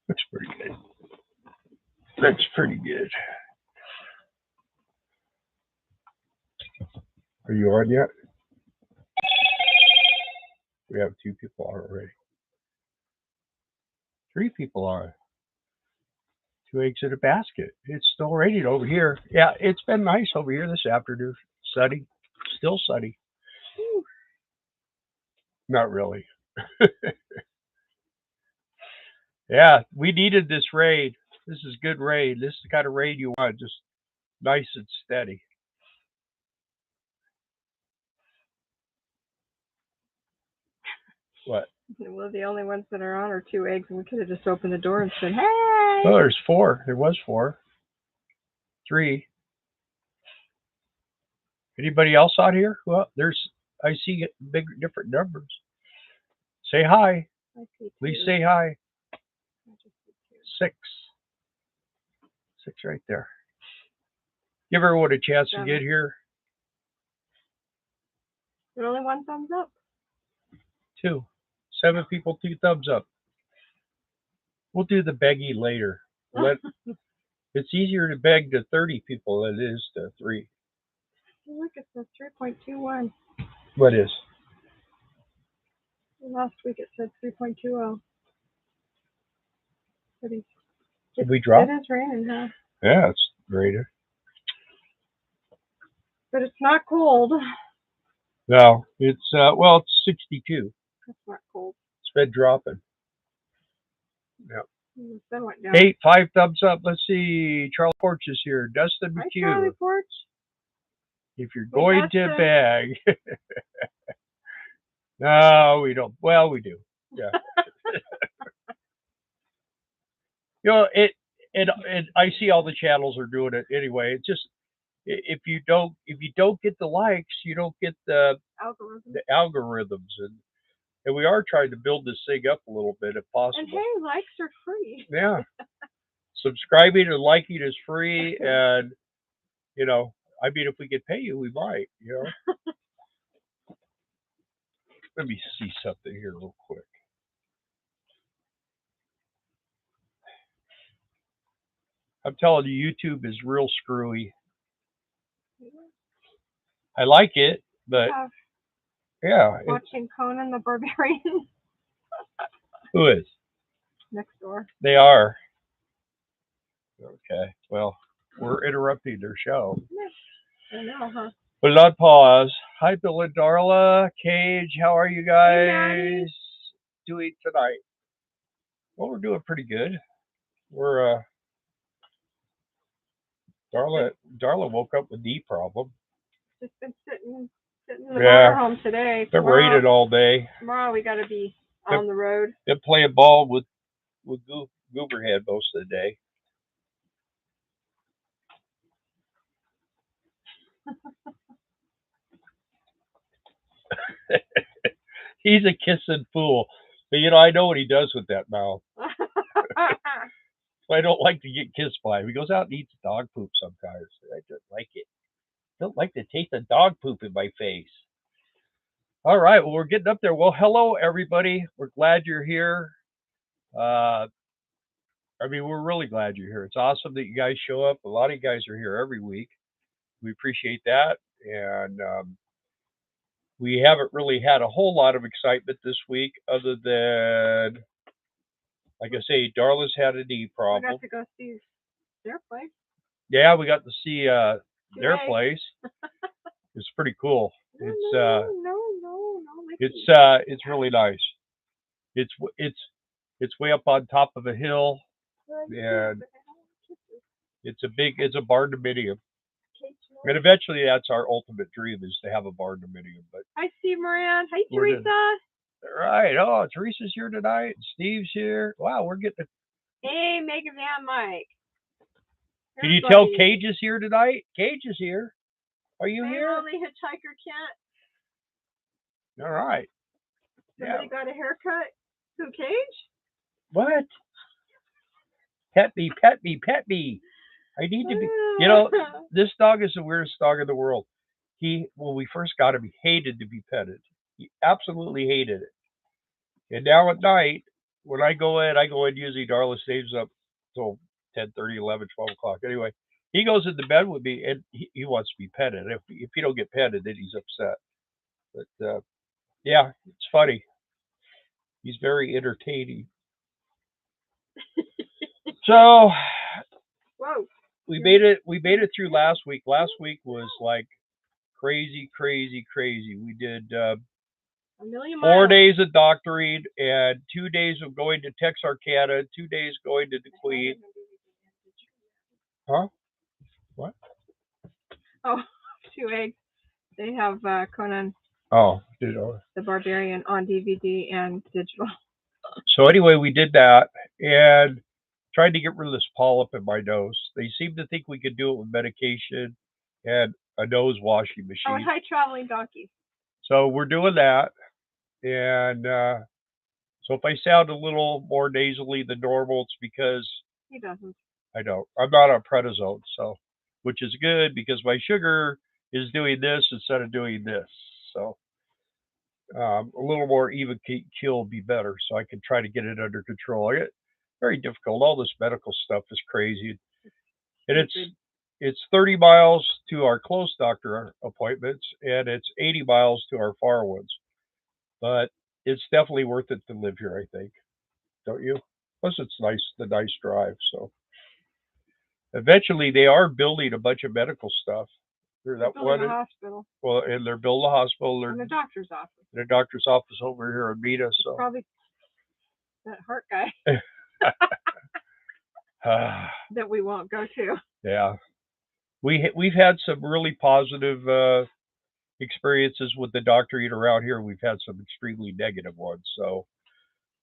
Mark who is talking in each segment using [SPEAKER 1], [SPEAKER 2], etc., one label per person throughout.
[SPEAKER 1] Looks pretty good. Looks pretty good. Are you on yet? We have 2 people on already. 3 people on. 2 eggs in a basket. It's still raining over here. Yeah, it's been nice over here this afternoon. Sunny. Still sunny. Not really. Yeah, we needed this rain. This is good rain. This is the kind of rain you want, just nice and steady. What?
[SPEAKER 2] Well, the only ones that are on are 2 eggs, and we could have just opened the door and said, "Hey!"
[SPEAKER 1] Oh, there's 4. There was 4. 3. Anybody else out here? Well, I see big different numbers. Say hi.
[SPEAKER 2] I see 2.
[SPEAKER 1] Please say hi.
[SPEAKER 2] I just see
[SPEAKER 1] 6. 6 right there. Give everyone a chance to get here.
[SPEAKER 2] There's only 1 thumbs up.
[SPEAKER 1] 2. 7 people, 2 thumbs up. We'll do the begging later. It's easier to beg to 30 people than it is to 3.
[SPEAKER 2] Look, it says 3.21.
[SPEAKER 1] What is?
[SPEAKER 2] Last week it said 3.20.
[SPEAKER 1] Did we drop?
[SPEAKER 2] It is raining, huh?
[SPEAKER 1] Yeah, it's raining.
[SPEAKER 2] But it's not cold.
[SPEAKER 1] No, it's it's 62.
[SPEAKER 2] It's not cold.
[SPEAKER 1] It's been dropping. Yeah.
[SPEAKER 2] The sun went down.
[SPEAKER 1] 8, 5 thumbs up. Let's see. Charlie Porch is here. Dustin
[SPEAKER 2] Hi,
[SPEAKER 1] McHugh.
[SPEAKER 2] Charlie Porch.
[SPEAKER 1] If you're going to bag. No, we don't. Well, we do. Yeah. I see all the channels are doing it anyway. It's just if you don't get the likes, you don't get the algorithms, and we are trying to build this thing up a little bit if possible.
[SPEAKER 2] And hey, likes are free.
[SPEAKER 1] Yeah. Subscribing and liking is free, and I mean, if we could pay you, we might. Let me see something here real quick. I'm telling you, YouTube is real screwy. I like it, but yeah.
[SPEAKER 2] Watching Conan the Barbarian.
[SPEAKER 1] Who is?
[SPEAKER 2] Next door.
[SPEAKER 1] They are. Okay. Well, we're interrupting their show.
[SPEAKER 2] I know, huh?
[SPEAKER 1] But not pause. Hi, Bill and Darla. Cage, how are you guys doing tonight? Well, we're doing pretty good. We're Darla woke up with knee problem.
[SPEAKER 2] Just been sitting in the motorhome today.
[SPEAKER 1] Been raining all day.
[SPEAKER 2] Tomorrow we got to be on the road.
[SPEAKER 1] Been playing ball with Gooberhead most of the day. He's a kissing fool. But I know what he does with that mouth. I don't like to get kissed by him. He goes out and eats dog poop sometimes. I don't like it. I don't like the taste of dog poop in my face. All right, well, we're getting up there. Well, hello, everybody. We're glad you're here. I mean, we're really glad you're here. It's awesome that you guys show up. A lot of you guys are here every week. We appreciate that. And we haven't really had a whole lot of excitement this week other than, like I say, Darla's had a knee problem.
[SPEAKER 2] We got to go see their place.
[SPEAKER 1] Yeah, we got to see their place. It's pretty cool. It's really nice. It's way up on top of a hill, and it's a barn dominium. And eventually, that's our ultimate dream, is to have a barn dominium. But
[SPEAKER 2] hi, Steve Moran. Hi, Teresa.
[SPEAKER 1] Right. Oh, Teresa's here tonight. Steve's here. Wow, we're getting.
[SPEAKER 2] Hey, Megan Van Mike.
[SPEAKER 1] Can you tell Cage is here tonight? Cage is here. Are you here?
[SPEAKER 2] Only Hitchhiker Kent.
[SPEAKER 1] All right.
[SPEAKER 2] Somebody got a haircut? Who, Cage?
[SPEAKER 1] What? Pet me. I need to be. This dog is the weirdest dog in the world. When we first got him, he hated to be petted. He absolutely hated it. And now at night, when I go in usually Darla stays up till 10:30, 11, 12 o'clock. Anyway, he goes into bed with me and he wants to be petted. If you don't get petted, then he's upset. But yeah, it's funny. He's very entertaining. So
[SPEAKER 2] Whoa.
[SPEAKER 1] we made it. We made it through last week. Last week was like crazy, crazy, crazy. We did
[SPEAKER 2] A million
[SPEAKER 1] 4
[SPEAKER 2] miles.
[SPEAKER 1] days of doctoring and 2 days of going to Texarkana, 2 days going to the Queen. Huh? What?
[SPEAKER 2] Oh, 2 eggs. They have Conan
[SPEAKER 1] Oh,
[SPEAKER 2] the Barbarian on DVD and digital.
[SPEAKER 1] So anyway, we did that and tried to get rid of this polyp in my nose. They seemed to think we could do it with medication and a nose washing
[SPEAKER 2] Oh,
[SPEAKER 1] machine.
[SPEAKER 2] hi, traveling donkeys.
[SPEAKER 1] So we're doing that. And so if I sound a little more nasally than normal, it's because
[SPEAKER 2] He doesn't.
[SPEAKER 1] I don't. I'm not on prednisone, so which is good because my sugar is doing this instead of doing this. So a little more even keel would be better, so I can try to get it under control. It's very difficult. All this medical stuff is crazy, and it's 30 miles to our close doctor appointments, and it's 80 miles to our far ones. But it's definitely worth it to live here, I think. Don't you? Plus, it's nice, the nice drive. So eventually, they are building a bunch of medical stuff.
[SPEAKER 2] They're building a hospital.
[SPEAKER 1] Well, and they're building a hospital.
[SPEAKER 2] And a doctor's office.
[SPEAKER 1] The doctor's office over here in Meta. So
[SPEAKER 2] probably that heart guy that we won't go to.
[SPEAKER 1] Yeah, we've had some really positive experiences with the doctoring around here. We've had some extremely negative ones. So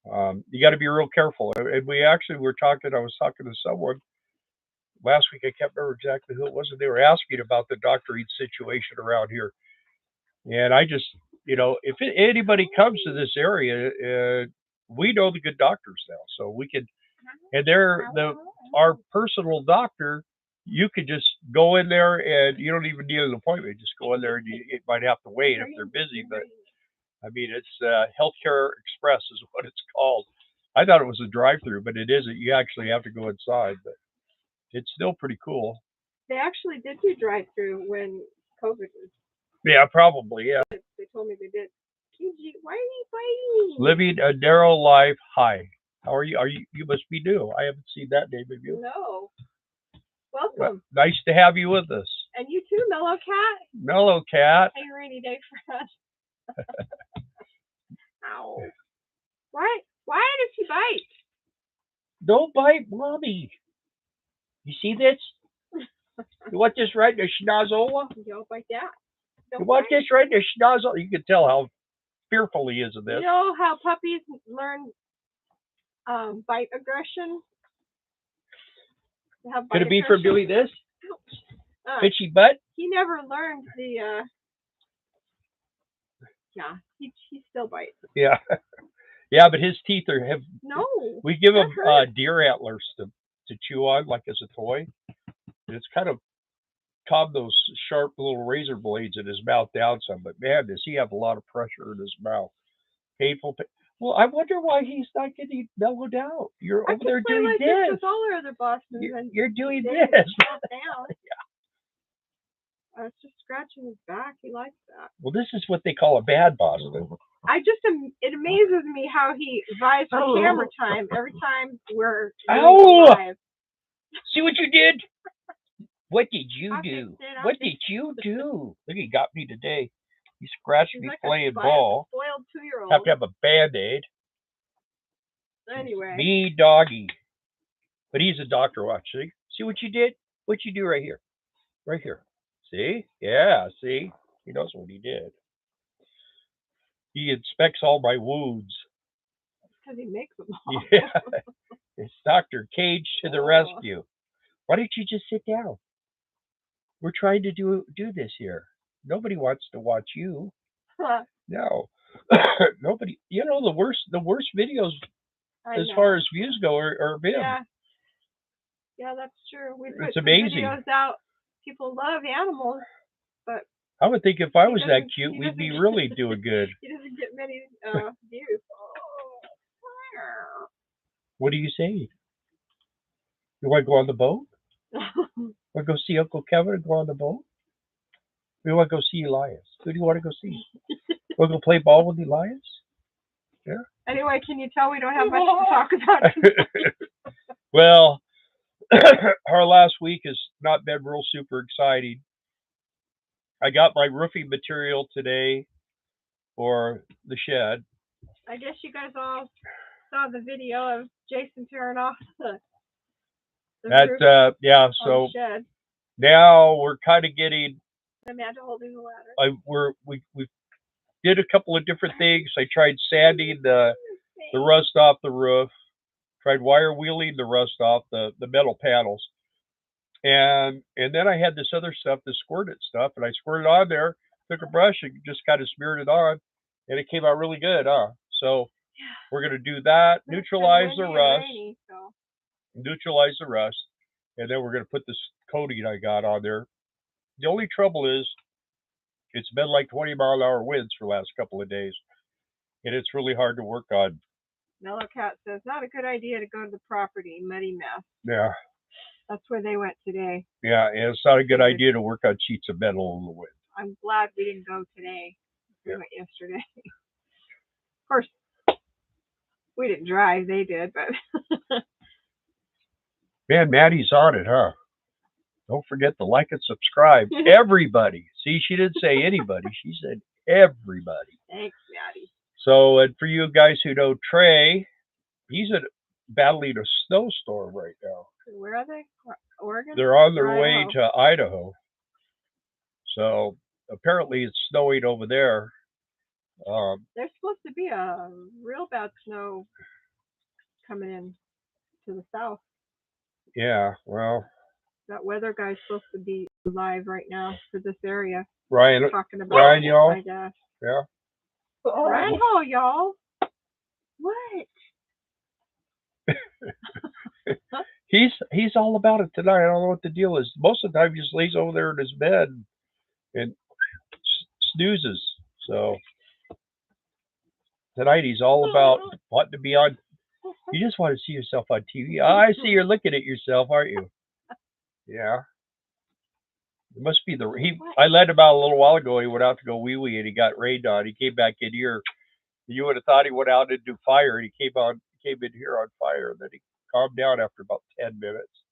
[SPEAKER 1] you got to be real careful. And we actually were talking. I was talking to someone last week. I can't remember exactly who it was, and they were asking about the doctoring situation around here. And I just, if anybody comes to this area, we know the good doctors now, so we can. And our personal doctor. You could just go in there and you don't even need an appointment. Just go in there and you might have to wait if they're busy. But I mean, it's Healthcare Express is what it's called. I thought it was a drive-through, but it isn't. You actually have to go inside, but it's still pretty cool.
[SPEAKER 2] They actually did do drive-through when COVID was.
[SPEAKER 1] Yeah, probably. Yeah.
[SPEAKER 2] They told me they did. Why are you fighting?
[SPEAKER 1] Living a narrow life. Hi. How are you? You must be new. I haven't seen that name of you.
[SPEAKER 2] No. Welcome.
[SPEAKER 1] Well, nice to have you with us.
[SPEAKER 2] And you too, Mellow Cat.
[SPEAKER 1] Mellow Cat.
[SPEAKER 2] Hey, rainy day for us. Ow. Why did she bite?
[SPEAKER 1] Don't bite, Mommy. You see this? You want this right in the schnozola?
[SPEAKER 2] Don't bite that.
[SPEAKER 1] You want this right in the schnozola? You can tell how fearful he is of this.
[SPEAKER 2] You know how puppies learn bite aggression?
[SPEAKER 1] Could it be from doing this? Itchy butt?
[SPEAKER 2] He never learned the. Yeah, he still bites.
[SPEAKER 1] Yeah, yeah, but his teeth have.
[SPEAKER 2] No.
[SPEAKER 1] We give him deer antlers to chew on, like as a toy. And it's kind of calmed those sharp little razor blades in his mouth down some. But man, does he have a lot of pressure in his mouth? Painful. Well, I wonder why he's not getting mellowed out. You're over there doing
[SPEAKER 2] like
[SPEAKER 1] this.
[SPEAKER 2] With all our other bosses.
[SPEAKER 1] You're doing this.
[SPEAKER 2] Down. Yeah. I was just scratching his back. He likes that.
[SPEAKER 1] Well, this is what they call a bad Boston.
[SPEAKER 2] It amazes me how he vies for camera time every time we're
[SPEAKER 1] live. See what you did? What did you do? What did you do? Look, he got me today. He scratched me playing ball.
[SPEAKER 2] Spoiled 2-year-old.
[SPEAKER 1] Have to have a Band-Aid.
[SPEAKER 2] Anyway.
[SPEAKER 1] Me doggy. But he's a doctor. Watch. See what you did? What you do right here. Right here. See? Yeah, see? He knows what he did. He inspects all my wounds.
[SPEAKER 2] Because he makes them all.
[SPEAKER 1] Yeah. It's Dr. Cage to the rescue. Why don't you just sit down? We're trying to do this here. Nobody wants to watch you. No. Nobody. The worst videos as far as views go are him.
[SPEAKER 2] Yeah, that's true. We
[SPEAKER 1] it's
[SPEAKER 2] put
[SPEAKER 1] amazing.
[SPEAKER 2] Videos out. People love animals, but
[SPEAKER 1] I would think if I was that cute, we'd be really doing good.
[SPEAKER 2] He doesn't get many views.
[SPEAKER 1] What do you say? You want to go on the boat? Want to go see Uncle Kevin and go on the boat? Or you want to go see Elias? Who do you want to go see? Want to go play ball with Elias? Yeah.
[SPEAKER 2] Anyway, can you tell we don't have much to talk about tonight?
[SPEAKER 1] Well, our last week has not been real super exciting. I got my roofing material today for the shed.
[SPEAKER 2] I guess you guys all saw the video of Jason tearing off the roof
[SPEAKER 1] Yeah.
[SPEAKER 2] on
[SPEAKER 1] So
[SPEAKER 2] the shed.
[SPEAKER 1] now we're kind of getting.
[SPEAKER 2] Amanda holding the ladder.
[SPEAKER 1] We did a couple of different things. I tried sanding the rust off the roof. Tried wire wheeling the rust off the metal panels. And then I had this other stuff, the squirted stuff, and I squirted on there, took a brush and just kind of smeared it on, and it came out really good, huh? So we're gonna do that, neutralize the rust, and then we're gonna put this coating I got on there. The only trouble is it's been like 20-mile-an-hour winds for the last couple of days, and it's really hard to work on.
[SPEAKER 2] Mellow Cat says, not a good idea to go to the property, muddy mess.
[SPEAKER 1] Yeah.
[SPEAKER 2] That's where they went today.
[SPEAKER 1] Yeah, and it's not a good idea to work on sheets of metal in the wind.
[SPEAKER 2] I'm glad we didn't go today. We went yesterday. Of course, we didn't drive. They did, but...
[SPEAKER 1] Man, Maddie's on it, huh? Don't forget to like and subscribe. Everybody. See, she didn't say anybody. She said everybody.
[SPEAKER 2] Thanks, Maddie.
[SPEAKER 1] So, and for you guys who know Trey, he's battling a snowstorm right now.
[SPEAKER 2] Where are they? Oregon?
[SPEAKER 1] They're on their way to Idaho. So apparently it's snowing over there.
[SPEAKER 2] There's supposed to be a real bad snow coming in to the south.
[SPEAKER 1] Yeah, well.
[SPEAKER 2] That weather guy's supposed to be live right now for this area.
[SPEAKER 1] Ryan,
[SPEAKER 2] talking about
[SPEAKER 1] Ryan, y'all.
[SPEAKER 2] I guess.
[SPEAKER 1] Yeah.
[SPEAKER 2] Ryan, y'all. What?
[SPEAKER 1] He's all about it tonight. I don't know what the deal is. Most of the time he just lays over there in his bed and snoozes. So tonight he's all about wanting to be on. You just want to see yourself on TV. Oh, I see you're looking at yourself, aren't you? Yeah. It must be I let him out a little while ago. He went out to go wee and he got rained on. He came back in here. You would have thought he went out to do fire, and he came in here on fire, and then he calmed down after about 10 minutes.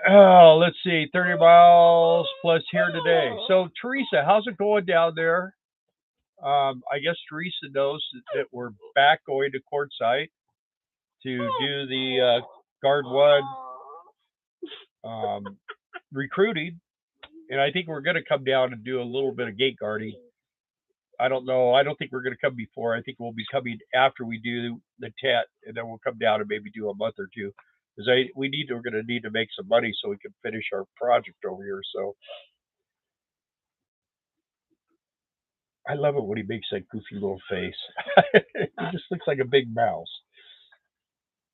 [SPEAKER 1] Oh, let's see, 30 miles plus here today. So, Teresa, how's it going down there? I guess Teresa knows that we're back going to Quartzsite to do the Guard 1 recruiting, and I think we're going to come down and do a little bit of gate guarding. I don't know. I don't think we're going to come before. I think we'll be coming after we do the TET, and then we'll come down and maybe do a month or two. Because we're going to need to make some money so we can finish our project over here. So I love it when he makes that goofy little face. He just looks like a big mouse.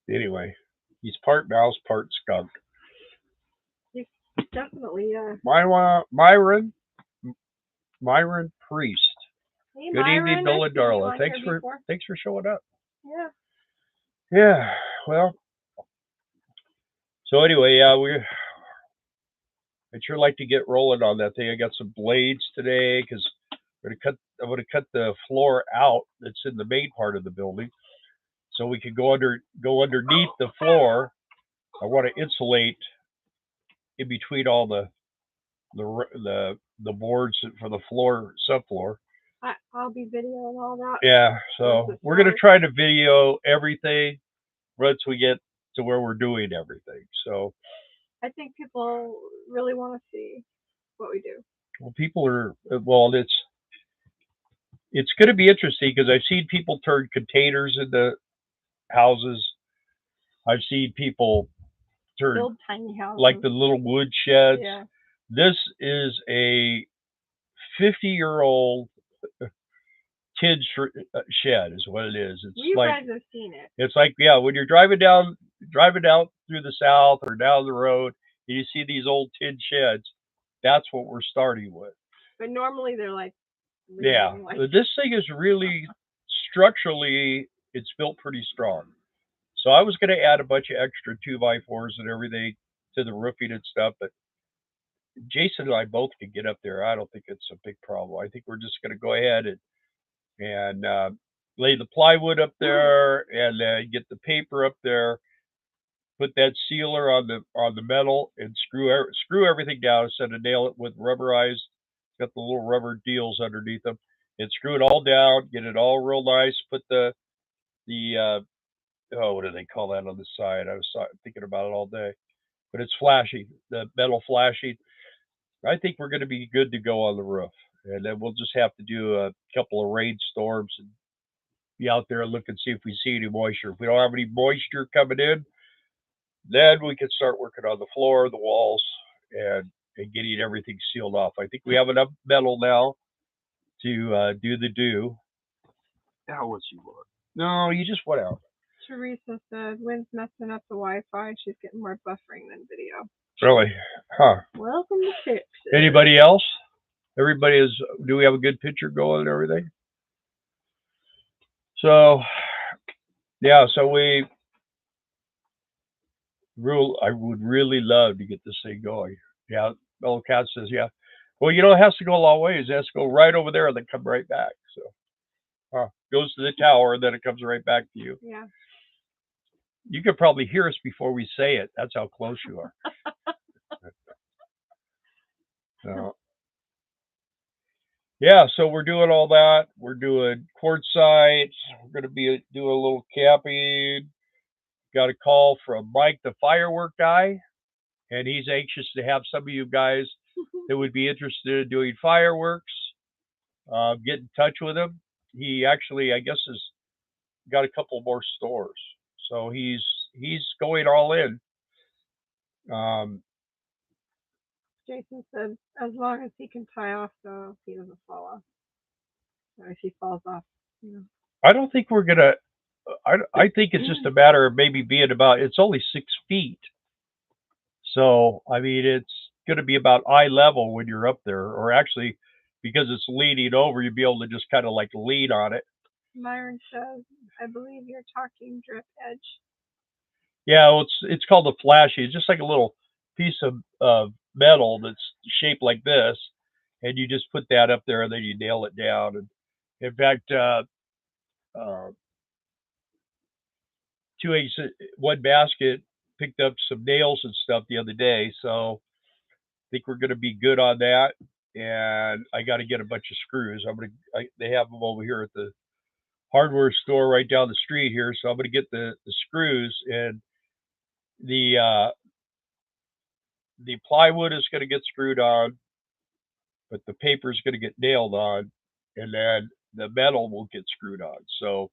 [SPEAKER 1] Anyway, he's part mouse, part skunk.
[SPEAKER 2] He's definitely
[SPEAKER 1] Myron Priest.
[SPEAKER 2] Hey,
[SPEAKER 1] good
[SPEAKER 2] Myron,
[SPEAKER 1] evening, Bill and Darla. Thanks for showing up.
[SPEAKER 2] Yeah.
[SPEAKER 1] Yeah. Well. So anyway, I'd sure like to get rolling on that thing. I got some blades today because I'm going to cut the floor out that's in the main part of the building, so we can go underneath the floor. I want to insulate in between all the boards for the floor, subfloor.
[SPEAKER 2] I'll be videoing all that.
[SPEAKER 1] Yeah, so we're going to try to video everything once we get to where we're doing everything. So
[SPEAKER 2] I think people really want to see what we do.
[SPEAKER 1] Well, it's going to be interesting because I've seen people turn containers into houses. I've seen people
[SPEAKER 2] build tiny houses,
[SPEAKER 1] like the little wood sheds.
[SPEAKER 2] Yeah.
[SPEAKER 1] This is a 50-year-old tin shed is what it is. It's
[SPEAKER 2] you guys have seen it.
[SPEAKER 1] It's like, yeah, when you're driving out through the south or down the road, and you see these old tin sheds, that's what we're starting with.
[SPEAKER 2] But normally they're like,
[SPEAKER 1] yeah, this thing is really structurally, it's built pretty strong. So I was going to add a bunch of extra 2x4s and everything to the roofing and stuff, but Jason and I both can get up there. I don't think it's a big problem. I think we're just going to go ahead and lay the plywood up there and get the paper up there. Put that sealer on the metal and screw everything down instead of nail it with rubberized. Got the little rubber deals underneath them, and screw it all down. Get it all real nice. Put the oh, what do they call that on the side? I was thinking about it all day, but it's flashing. The metal flashing. I think we're going to be good to go on the roof, and then we'll just have to do a couple of rainstorms and be out there and look and see if we see any moisture. If we don't have any moisture coming in, then we can start working on the floor, the walls, and getting everything sealed off. I think we have enough metal now to do the do. Now, what's you want? No, you just went out.
[SPEAKER 2] Teresa said, "Wind's messing up the Wi-Fi. She's getting more buffering than video."
[SPEAKER 1] Really? Huh.
[SPEAKER 2] Welcome to Texas.
[SPEAKER 1] Anybody else? Everybody is. Do we have a good picture going and everything? So, yeah. So I would really love to get this thing going. Yeah. Old Cat says, yeah. Well, it has to go a long ways. It has to go right over there and then come right back. So, goes to the tower and then it comes right back to you.
[SPEAKER 2] Yeah.
[SPEAKER 1] You could probably hear us before we say it. That's how close you are. So, yeah, so we're doing all that. We're doing quartzite. We're going to be doing a little camping. Got a call from Mike, the firework guy, and he's anxious to have some of you guys that would be interested in doing fireworks get in touch with him. He actually, I guess, has got a couple more stores, so he's going all in.
[SPEAKER 2] Jason said, as long as he can tie off, so he doesn't fall off. Or if he falls off,
[SPEAKER 1] I don't think we're gonna. I think it's just a matter of maybe being about. It's only 6 feet, so I mean it's going to be about eye level when you're up there, or actually because it's leaning over, you'd be able to just kind of like lean on it.
[SPEAKER 2] Myron says, "I believe you're talking drip edge."
[SPEAKER 1] Yeah, well, it's called a flashy. It's just like a little piece of metal that's shaped like this, and you just put that up there, and then you nail it down. And in fact, uh, two eggs, one basket picked up some nails and stuff the other day, so I think we're going to be good on that. And I got to get a bunch of screws. They have them over here at the hardware store right down the street here, so I'm going to get the screws and the plywood is going to get screwed on, but the paper is going to get nailed on, and then the metal will get screwed on. So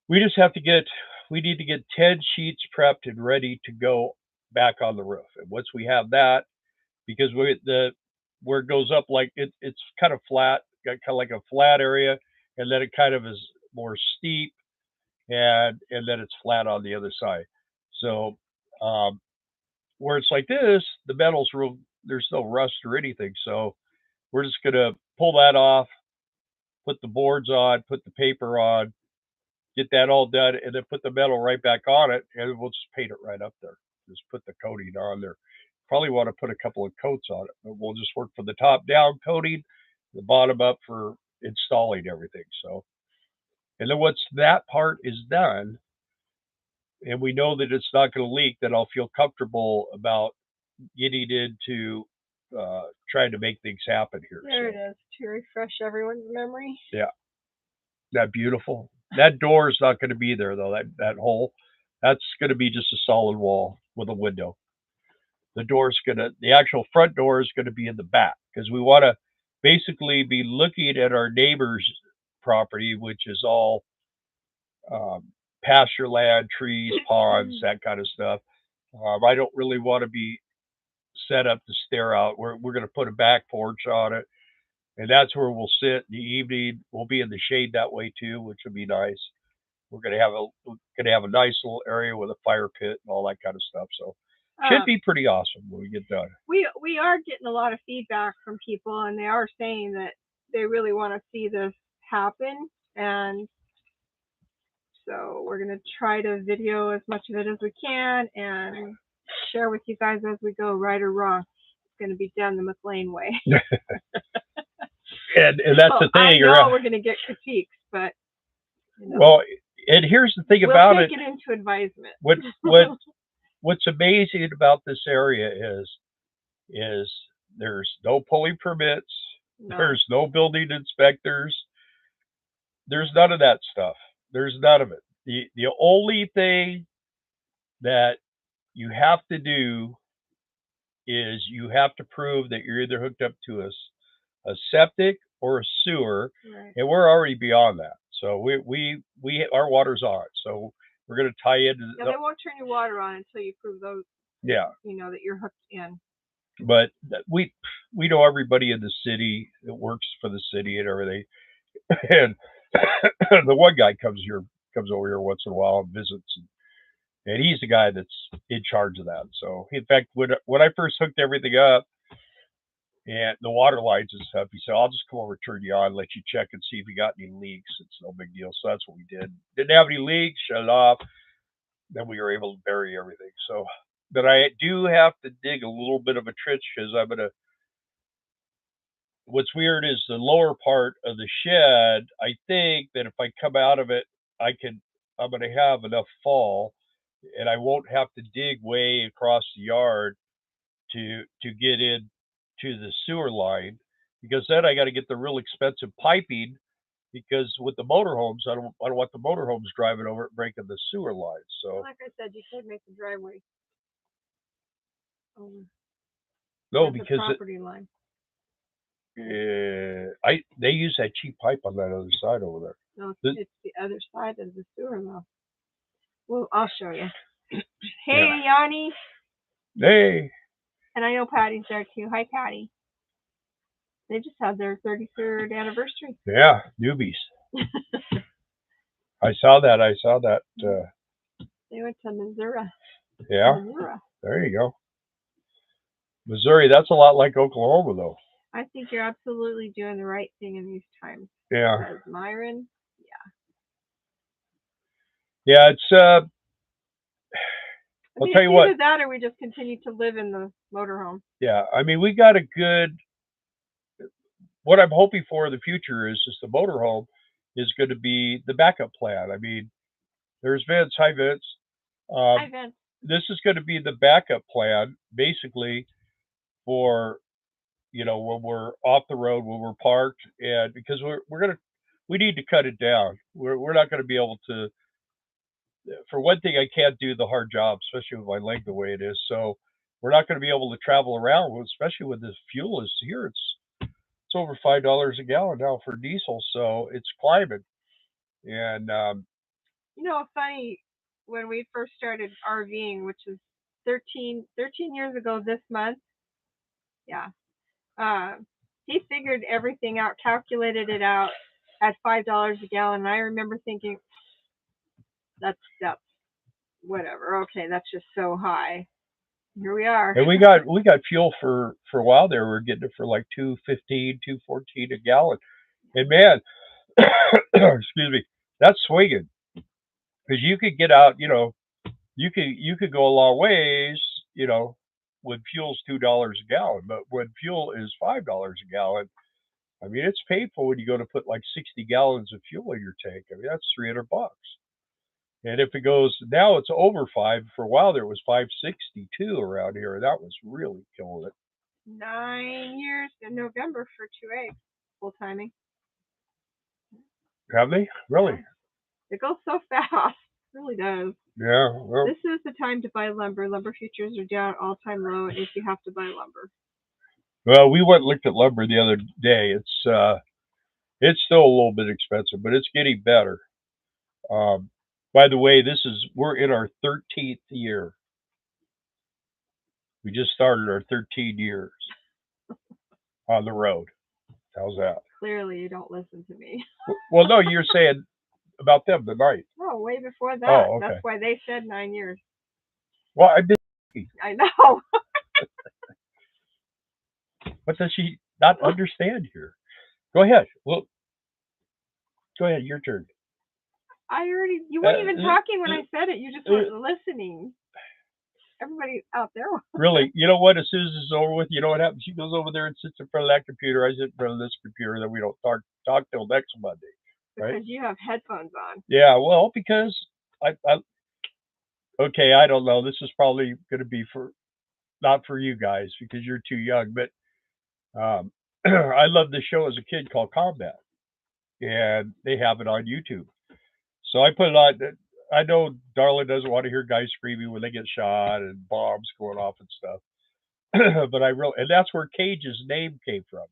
[SPEAKER 1] we just have to we need to get 10 sheets prepped and ready to go back on the roof. And once we have that, because where it goes up, like it's kind of flat, got kind of like a flat area, and then it kind of is more steep, and then it's flat on the other side. So where it's like this, the metal's real. There's no rust or anything. So we're just gonna pull that off, put the boards on, put the paper on, get that all done, and then put the metal right back on it, and we'll just paint it right up there. Just put the coating on there. Probably want to put a couple of coats on it, but we'll just work for the top down coating, the bottom up for installing everything. So, and then once that part is done, and we know that it's not going to leak, then I'll feel comfortable about getting into trying to make things happen here.
[SPEAKER 2] There it is, to refresh everyone's memory.
[SPEAKER 1] Yeah. That beautiful. That door is not going to be there though. That hole, that's going to be just a solid wall with a window. The actual front door is going to be in the back because we want to basically be looking at our neighbor's property, which is all pasture land, trees, ponds, that kind of stuff. I don't really want to be set up to stare out. We're going to put a back porch on it, and that's where we'll sit in the evening. We'll be in the shade that way too, which would be nice. We're going to have a nice little area with a fire pit and all that kind of stuff. So should be pretty awesome when we get done.
[SPEAKER 2] We are getting a lot of feedback from people, and they are saying that they really want to see this happen, and So we're going to try to video as much of it as we can and share with you guys as we go, right or wrong. It's going to be done the McLean way.
[SPEAKER 1] and that's the thing.
[SPEAKER 2] I know we're going to get critiques, but
[SPEAKER 1] well, and here's the thing
[SPEAKER 2] we'll
[SPEAKER 1] about
[SPEAKER 2] take
[SPEAKER 1] it.
[SPEAKER 2] It into advisement.
[SPEAKER 1] What's amazing about this area is there's no pulling permits, there's no building inspectors, there's none of that stuff. There's none of it. The only thing that you have to do is you have to prove that you're either hooked up to a septic or a sewer,
[SPEAKER 2] right.
[SPEAKER 1] And we're already beyond that. So we our water's on. So we're going to tie into.
[SPEAKER 2] Yeah, they won't turn your water on until you prove those.
[SPEAKER 1] Yeah.
[SPEAKER 2] You know that you're hooked in.
[SPEAKER 1] But we know everybody in the city that works for the city and everything, and the one guy comes over here once in a while and visits, and he's the guy that's in charge of that. So in fact, when I first hooked everything up and the water lines and stuff, he said, "I'll just come over, turn you on, let you check and see if you got any leaks. It's no big deal." So that's what we did. Didn't have any leaks, shut it off. Then we were able to bury everything. So, but I do have to dig a little bit of a trench because I'm gonna. What's weird is the lower part of the shed. I think that if I come out of it, I'm gonna have enough fall, and I won't have to dig way across the yard to get in to the sewer line, because then I got to get the real expensive piping, because with the motorhomes, I don't want the motorhomes driving over it, breaking the sewer lines. So
[SPEAKER 2] like I said, you could make the driveway
[SPEAKER 1] no, because
[SPEAKER 2] the property line.
[SPEAKER 1] They use that cheap pipe on that other side over there.
[SPEAKER 2] No, it's the other side of the sewer though. Well, I'll show you. Hey, yeah. Yanni.
[SPEAKER 1] Hey.
[SPEAKER 2] And I know Patty's there too. Hi, Patty. They just had their 33rd anniversary.
[SPEAKER 1] Yeah, newbies. I saw that.
[SPEAKER 2] They went to Missouri.
[SPEAKER 1] Yeah. Missouri. There you go. Missouri, that's a lot like Oklahoma, though.
[SPEAKER 2] I think you're absolutely doing the right thing in these times.
[SPEAKER 1] Yeah.
[SPEAKER 2] Because Myron,
[SPEAKER 1] yeah, it's I'll tell you what.
[SPEAKER 2] Either that or we just continue to live in the motorhome.
[SPEAKER 1] Yeah, I mean, we got a good. What I'm hoping for in the future is just the motorhome is going to be the backup plan. I mean, there's Vince. Hi, Vince.
[SPEAKER 2] Hi, Vince.
[SPEAKER 1] This is going to be the backup plan, basically, for when we're off the road, when we're parked, and because we need to cut it down. We're not going to be able to. For one thing, I can't do the hard job, especially with my leg the way it is. So we're not going to be able to travel around, especially when the fuel is here. It's over $5 a gallon now for diesel, so it's climbing. And
[SPEAKER 2] funny, when we first started RVing, which is 13 years ago this month. Yeah. He figured everything out, calculated it out at $5 a gallon. And I remember thinking, that's whatever. Okay, that's just so high. Here we are.
[SPEAKER 1] And we got fuel for a while there. We were getting it for like $2.15, $2.14 a gallon. And man, excuse me, that's swinging, because you could get out. You could go a long ways. When fuel's $2 a gallon, but when fuel is $5 a gallon, I mean, it's painful when you go to put like 60 gallons of fuel in your tank. I mean, that's $300. And if it goes now, it's over $5. For a while there, it was $5.62 around here, and that was really killing it.
[SPEAKER 2] 9 years in November for 2A full timing.
[SPEAKER 1] Have they really?
[SPEAKER 2] It goes so fast. It really does.
[SPEAKER 1] Yeah. Well,
[SPEAKER 2] this is the time to buy lumber. Lumber futures are down all-time low if you have to buy lumber.
[SPEAKER 1] Well, we went and looked at lumber the other day. It's still a little bit expensive, but it's getting better. By the way, we're in our 13th year. We just started our 13 years on the road. How's that?
[SPEAKER 2] Clearly, you don't listen to me.
[SPEAKER 1] Well, no, you're saying about them tonight.
[SPEAKER 2] Oh, way before that.
[SPEAKER 1] Oh, okay.
[SPEAKER 2] That's why they said 9 years.
[SPEAKER 1] Well, I've been.
[SPEAKER 2] I know.
[SPEAKER 1] What does she not understand here? Go ahead. Well, go ahead. Your turn.
[SPEAKER 2] I already. You weren't even talking when I said it. You just weren't listening. Everybody out there.
[SPEAKER 1] Really, you know what? As soon as it's over with, you know what happens? She goes over there and sits in front of that computer. I sit in front of this computer, and then we don't talk till next Monday. Right?
[SPEAKER 2] Because you have headphones on.
[SPEAKER 1] Yeah, well, because okay, I don't know. This is probably going to be not for you guys because you're too young, but I loved this show as a kid called Combat, and they have it on YouTube. So I put it on. I know Darla doesn't want to hear guys screaming when they get shot and bombs going off and stuff, but and that's where Cage's name came from.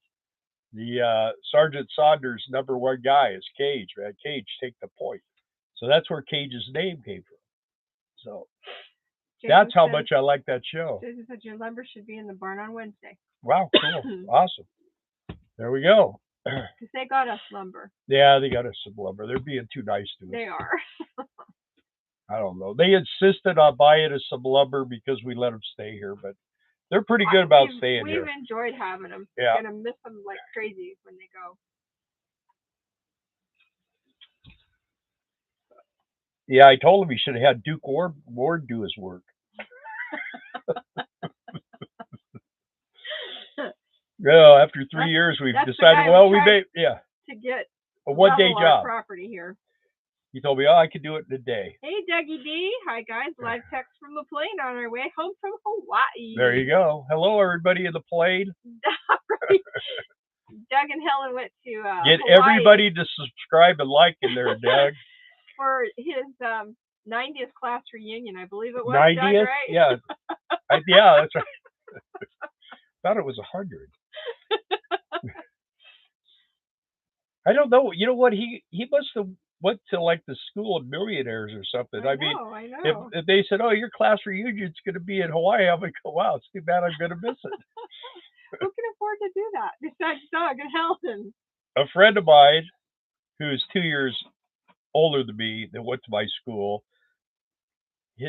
[SPEAKER 1] The Sergeant Saunders' #1 guy is Cage, man. Cage, take the point. So that's where Cage's name came from. So that's how much I like that show.
[SPEAKER 2] Jason said your lumber should be in the barn on Wednesday.
[SPEAKER 1] Wow, cool, awesome. There we go.
[SPEAKER 2] Because they got us lumber.
[SPEAKER 1] Yeah, they got us some lumber. They're being too nice to us.
[SPEAKER 2] They are.
[SPEAKER 1] I don't know. They insisted on buying us some lumber because we let them stay here, but they're pretty good about staying here.
[SPEAKER 2] We've enjoyed having them.
[SPEAKER 1] Yeah.
[SPEAKER 2] We're going to miss them like crazy when they go.
[SPEAKER 1] Yeah, I told him he should have had Duke Ward do his work. Well, after 3 years, we've decided, well, we may,
[SPEAKER 2] to get
[SPEAKER 1] a one-day job.
[SPEAKER 2] Property here.
[SPEAKER 1] He told me, oh, I could do it in a day.
[SPEAKER 2] Hey, Dougie D. Hi, guys. Live text from the plane on our way home from Hawaii.
[SPEAKER 1] There you go. Hello, everybody in the plane.
[SPEAKER 2] Doug and Helen went to
[SPEAKER 1] Get
[SPEAKER 2] Hawaii
[SPEAKER 1] everybody to subscribe and like in there, Doug.
[SPEAKER 2] For his 90th class reunion, I believe it was.
[SPEAKER 1] 90th?
[SPEAKER 2] Doug, right?
[SPEAKER 1] Yeah. Yeah, that's right. Thought it was 100. I don't know. You know what? He must have went to like the School of Millionaires or something. I know. If they said, "Oh, your class reunion's going to be in Hawaii," I'm like, "Oh, wow, it's too bad I'm going to miss it."
[SPEAKER 2] Who can afford to do that besides Doug and Helen?
[SPEAKER 1] A friend of mine who's 2 years older than me that went to my school,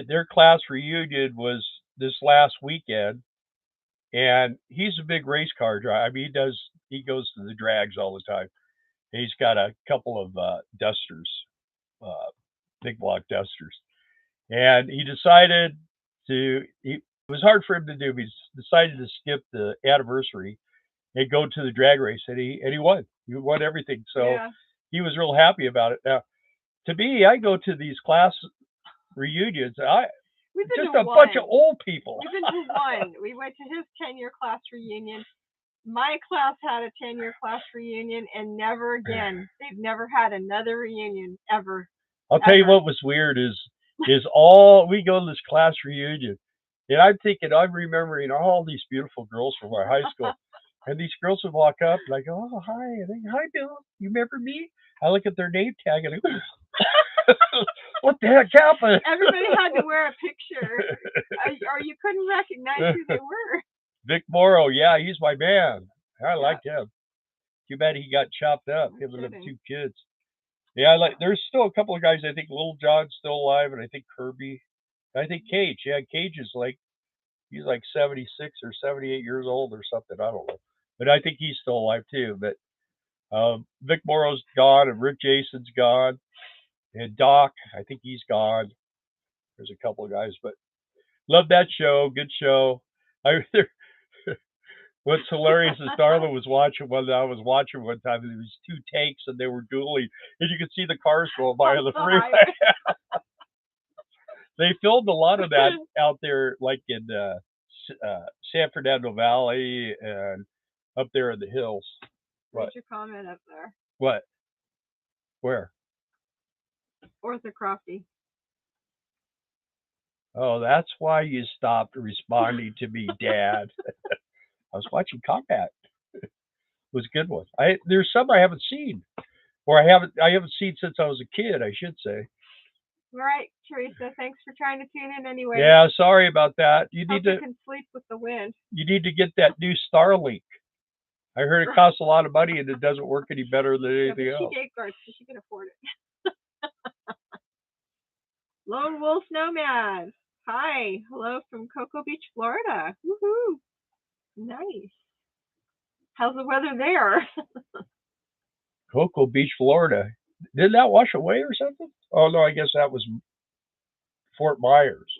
[SPEAKER 1] their class reunion was this last weekend, and he's a big race car driver. I mean, he goes to the drags all the time. He's got a couple of Dusters, big block Dusters, and he decided it was hard for him to do, but he decided to skip the anniversary and go to the drag race, and he won. He won everything, so he was real happy about it. Now, to me, I go to these class reunions. Just a bunch of old people.
[SPEAKER 2] We've been to one. We went to his 10-year class reunion. My class had a 10-year class reunion, and never again. They've never had another reunion ever.
[SPEAKER 1] I'll tell you what was weird is we go to this class reunion, and I'm remembering all these beautiful girls from our high school, and these girls would walk up like, "Oh, hi," and they, "Hi, Bill, you remember me?" I look at their name tag and I go, "What the heck happened?"
[SPEAKER 2] Everybody had to wear a picture, or you couldn't recognize who they were.
[SPEAKER 1] Vic Morrow, yeah, he's my man. I like him. Too bad he got chopped up, him and them 2 kids. Yeah, there's still a couple of guys. I think Little John's still alive, and I think Kirby. I think Cage. Yeah, Cage is he's like 76 or 78 years old or something. I don't know. But I think he's still alive too. But Vic Morrow's gone, and Rick Jason's gone. And Doc, I think he's gone. There's a couple of guys, but love that show. Good show. What's hilarious is Darla was watching one that I was watching one time, and there was 2 tanks, and they were dueling, and you could see the cars going by on the freeway. They filmed a lot of that out there, like in San Fernando Valley and up there in the hills.
[SPEAKER 2] What's your comment up there?
[SPEAKER 1] What? Where?
[SPEAKER 2] Orthocrofty.
[SPEAKER 1] Oh, that's why you stopped responding to me, Dad. I was watching Combat. It was a good one. There's some I haven't seen, or I haven't seen since I was a kid, I should say.
[SPEAKER 2] All right, Teresa. Thanks for trying to tune in anyway.
[SPEAKER 1] Yeah, sorry about that. You
[SPEAKER 2] can sleep with the wind.
[SPEAKER 1] You need to get that new Starlink. I heard it costs a lot of money and it doesn't work any better than anything else.
[SPEAKER 2] She safeguards, so she can afford it. Lone Wolf Nomad. Hi. Hello from Cocoa Beach, Florida. Woohoo. Nice. How's the weather there?
[SPEAKER 1] Cocoa Beach, Florida. Did that wash away or something? Oh no, I guess that was Fort Myers.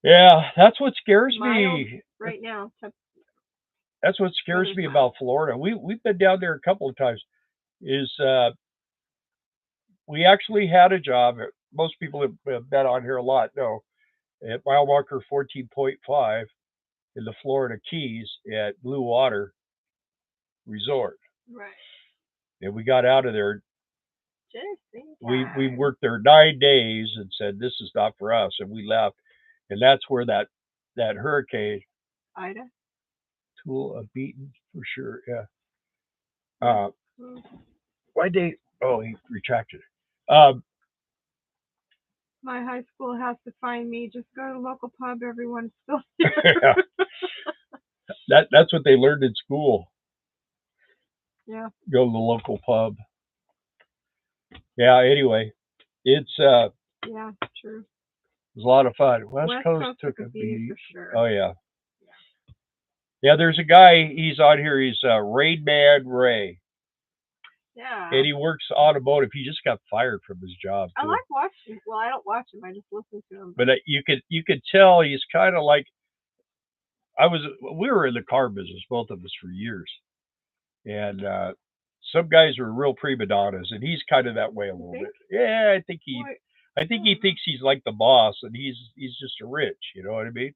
[SPEAKER 1] Yeah, that's what scares
[SPEAKER 2] Mild
[SPEAKER 1] me.
[SPEAKER 2] right now.
[SPEAKER 1] That's what scares
[SPEAKER 2] Weather's
[SPEAKER 1] me
[SPEAKER 2] mild.
[SPEAKER 1] about Florida. We've been down there a couple of times. Is we actually had a job. Most people have been on here a lot. No, at mile marker 14.5 in the Florida Keys at Blue Water Resort,
[SPEAKER 2] Right.
[SPEAKER 1] and we got out of there.
[SPEAKER 2] Just
[SPEAKER 1] We worked there 9 days and said this is not for us, and we left. And that's where that hurricane
[SPEAKER 2] Ida.
[SPEAKER 1] tool of beaten for sure. Yeah.
[SPEAKER 2] Mm.
[SPEAKER 1] Why they? Oh, he retracted it.
[SPEAKER 2] My high school has to find me. Just go to the local pub. Everyone's still
[SPEAKER 1] Yeah, that's what they learned in school.
[SPEAKER 2] Yeah.
[SPEAKER 1] Go to the local pub. Yeah. Anyway, it's
[SPEAKER 2] Yeah. True.
[SPEAKER 1] it was a lot of fun. West
[SPEAKER 2] West
[SPEAKER 1] Coast
[SPEAKER 2] Coast
[SPEAKER 1] took
[SPEAKER 2] took
[SPEAKER 1] a
[SPEAKER 2] a beating
[SPEAKER 1] beat.
[SPEAKER 2] for sure.
[SPEAKER 1] Oh yeah. Yeah, there's a guy. He's on here. He's Rain Man Ray,
[SPEAKER 2] Yeah.
[SPEAKER 1] and he works automotive. He just got fired from his job
[SPEAKER 2] I
[SPEAKER 1] too.
[SPEAKER 2] like watching. Well, I don't watch him. I just listen to him.
[SPEAKER 1] But you could tell he's kind of like we were in the car business, both of us, for years, and some guys were real prima donnas, and he's kind of that way a little bit. Yeah, I think he thinks he's like the boss, and he's just a rich. You know what I mean?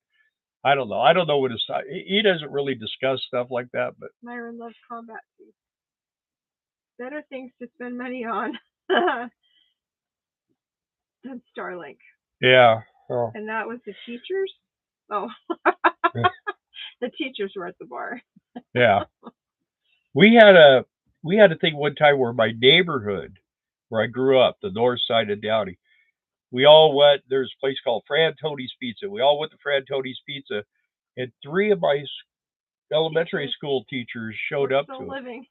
[SPEAKER 1] I don't know. I don't know what his he doesn't really discuss stuff like that, but
[SPEAKER 2] Myron loves combat seats. Better things to spend money on than Starlink.
[SPEAKER 1] yeah. Oh.
[SPEAKER 2] And that was the teachers. Oh, the teachers were at the bar.
[SPEAKER 1] Yeah. We had a thing one time where my neighborhood, where I grew up, the north side of Downey, we all went. There's a place called Fran Tony's Pizza. We all went to Fran Tony's Pizza, and three of my elementary school teachers showed up
[SPEAKER 2] Still
[SPEAKER 1] to it.
[SPEAKER 2] living.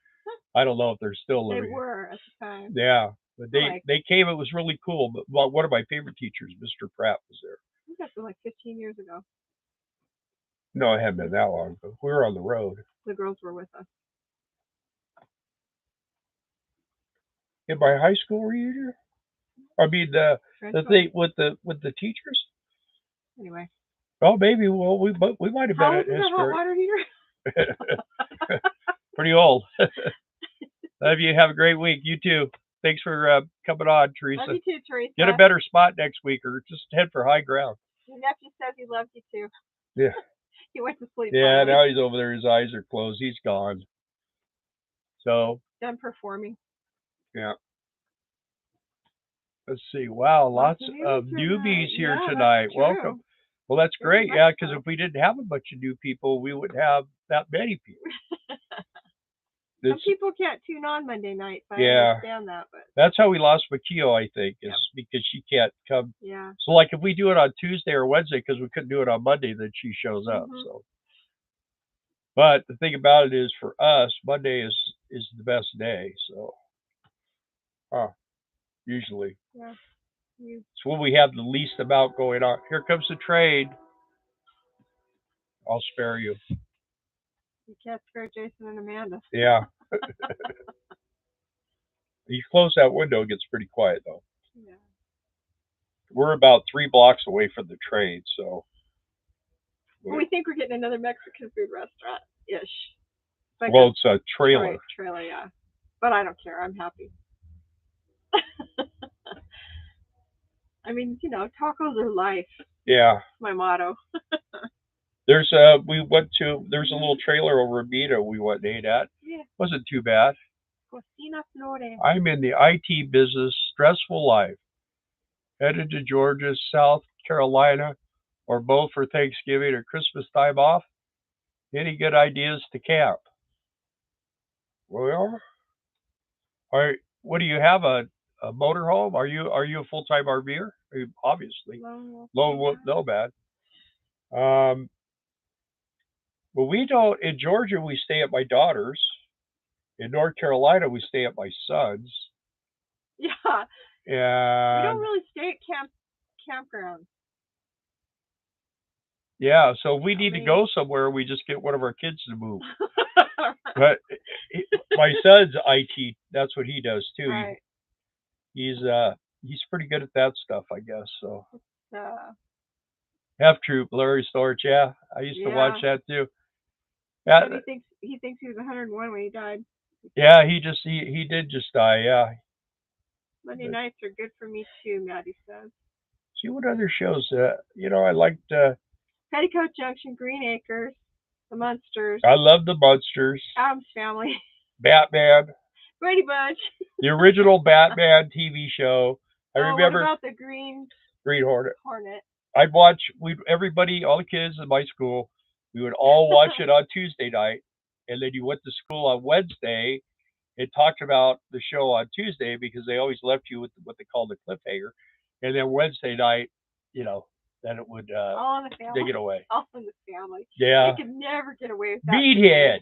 [SPEAKER 1] I don't know if they're still living.
[SPEAKER 2] They were at the time.
[SPEAKER 1] Yeah, but they came. It was really cool. But one of my favorite teachers, Mr. Pratt, was there.
[SPEAKER 2] I think that's like 15 years ago.
[SPEAKER 1] No, it hadn't been that long ago. We were on the road.
[SPEAKER 2] The girls were with us.
[SPEAKER 1] In my high school reunion? I mean the thing with the teachers?
[SPEAKER 2] Anyway.
[SPEAKER 1] Oh, maybe. Well, we might have been at
[SPEAKER 2] history. Hot water heater?
[SPEAKER 1] Pretty old. Love you. Have a great week. You too. Thanks for coming on, Teresa.
[SPEAKER 2] Love you too, Teresa.
[SPEAKER 1] Get a better spot next week, or just head for high ground.
[SPEAKER 2] Your nephew says he loves you too.
[SPEAKER 1] Yeah.
[SPEAKER 2] He went to sleep.
[SPEAKER 1] Yeah, now he's over there. His eyes are closed. He's gone. So.
[SPEAKER 2] Done performing.
[SPEAKER 1] Yeah. Let's see. Wow, lots of newbies here tonight. Welcome. Well, that's great. Yeah, because if we didn't have a bunch of new people, we wouldn't have that many people.
[SPEAKER 2] Some people can't tune on Monday night. I understand that, but
[SPEAKER 1] that's how we lost Makio, I think, is because she can't come.
[SPEAKER 2] Yeah.
[SPEAKER 1] So, like, if we do it on Tuesday or Wednesday, because we couldn't do it on Monday, then she shows up. So, but the thing about it is, for us, Monday is the best day. So, usually.
[SPEAKER 2] Yeah.
[SPEAKER 1] It's when we have the least amount going on. Here comes the train. I'll spare you.
[SPEAKER 2] You can't spare Jason and Amanda.
[SPEAKER 1] Yeah. You close that window, it gets pretty quiet, though.
[SPEAKER 2] Yeah.
[SPEAKER 1] We're about 3 blocks away from the train, so.
[SPEAKER 2] Well, we think we're getting another Mexican food restaurant-ish.
[SPEAKER 1] Well, it's a trailer.
[SPEAKER 2] Trailer, yeah. But I don't care. I'm happy. I mean, tacos are life.
[SPEAKER 1] Yeah.
[SPEAKER 2] That's my motto.
[SPEAKER 1] There's a little trailer over in Mita we went and ate at.
[SPEAKER 2] Yeah.
[SPEAKER 1] Wasn't too bad.
[SPEAKER 2] Cocina Flore.
[SPEAKER 1] I'm in the IT business, stressful life. Headed to Georgia, South Carolina, or both for Thanksgiving or Christmas time off. Any good ideas to camp? Well, what do you have, a motorhome? Are you a full-time RVer? Obviously. Lone Wolf Nomad. Well, we don't. In Georgia, we stay at my daughter's. In North Carolina, we stay at my son's.
[SPEAKER 2] Yeah.
[SPEAKER 1] And
[SPEAKER 2] we don't really stay at campgrounds.
[SPEAKER 1] Yeah, so if we need to go somewhere, we just get one of our kids to move. But my son's IT. That's what he does too.
[SPEAKER 2] Right.
[SPEAKER 1] He's pretty good at that stuff, I guess. So
[SPEAKER 2] Uh,
[SPEAKER 1] F Troop, Larry Storch. Yeah, I used to watch
[SPEAKER 2] yeah.
[SPEAKER 1] that too.
[SPEAKER 2] But
[SPEAKER 1] Yeah,
[SPEAKER 2] he thinks he was 101 when he died.
[SPEAKER 1] yeah. He did just die. Yeah.
[SPEAKER 2] Monday
[SPEAKER 1] But
[SPEAKER 2] nights are good for me too, Maddie says.
[SPEAKER 1] see what other shows. I liked.
[SPEAKER 2] Petticoat Junction, Green Acres, The Munsters,
[SPEAKER 1] I love the Munsters,
[SPEAKER 2] Adam's Family,
[SPEAKER 1] Batman,
[SPEAKER 2] Brady Bunch.
[SPEAKER 1] the original Batman TV show. I
[SPEAKER 2] Oh, what
[SPEAKER 1] remember
[SPEAKER 2] about the Green
[SPEAKER 1] Green Hornet.
[SPEAKER 2] Hornet?
[SPEAKER 1] I'd watch. Everybody, all the kids in my school, we would all watch it on Tuesday night, and then you went to school on Wednesday. It talked about the show on Tuesday because they always left you with what they call the cliffhanger, and then Wednesday night, you know, then it would
[SPEAKER 2] All in the Family.
[SPEAKER 1] take it away.
[SPEAKER 2] All in the Family.
[SPEAKER 1] Yeah.
[SPEAKER 2] They could never get away with that.
[SPEAKER 1] Meathead.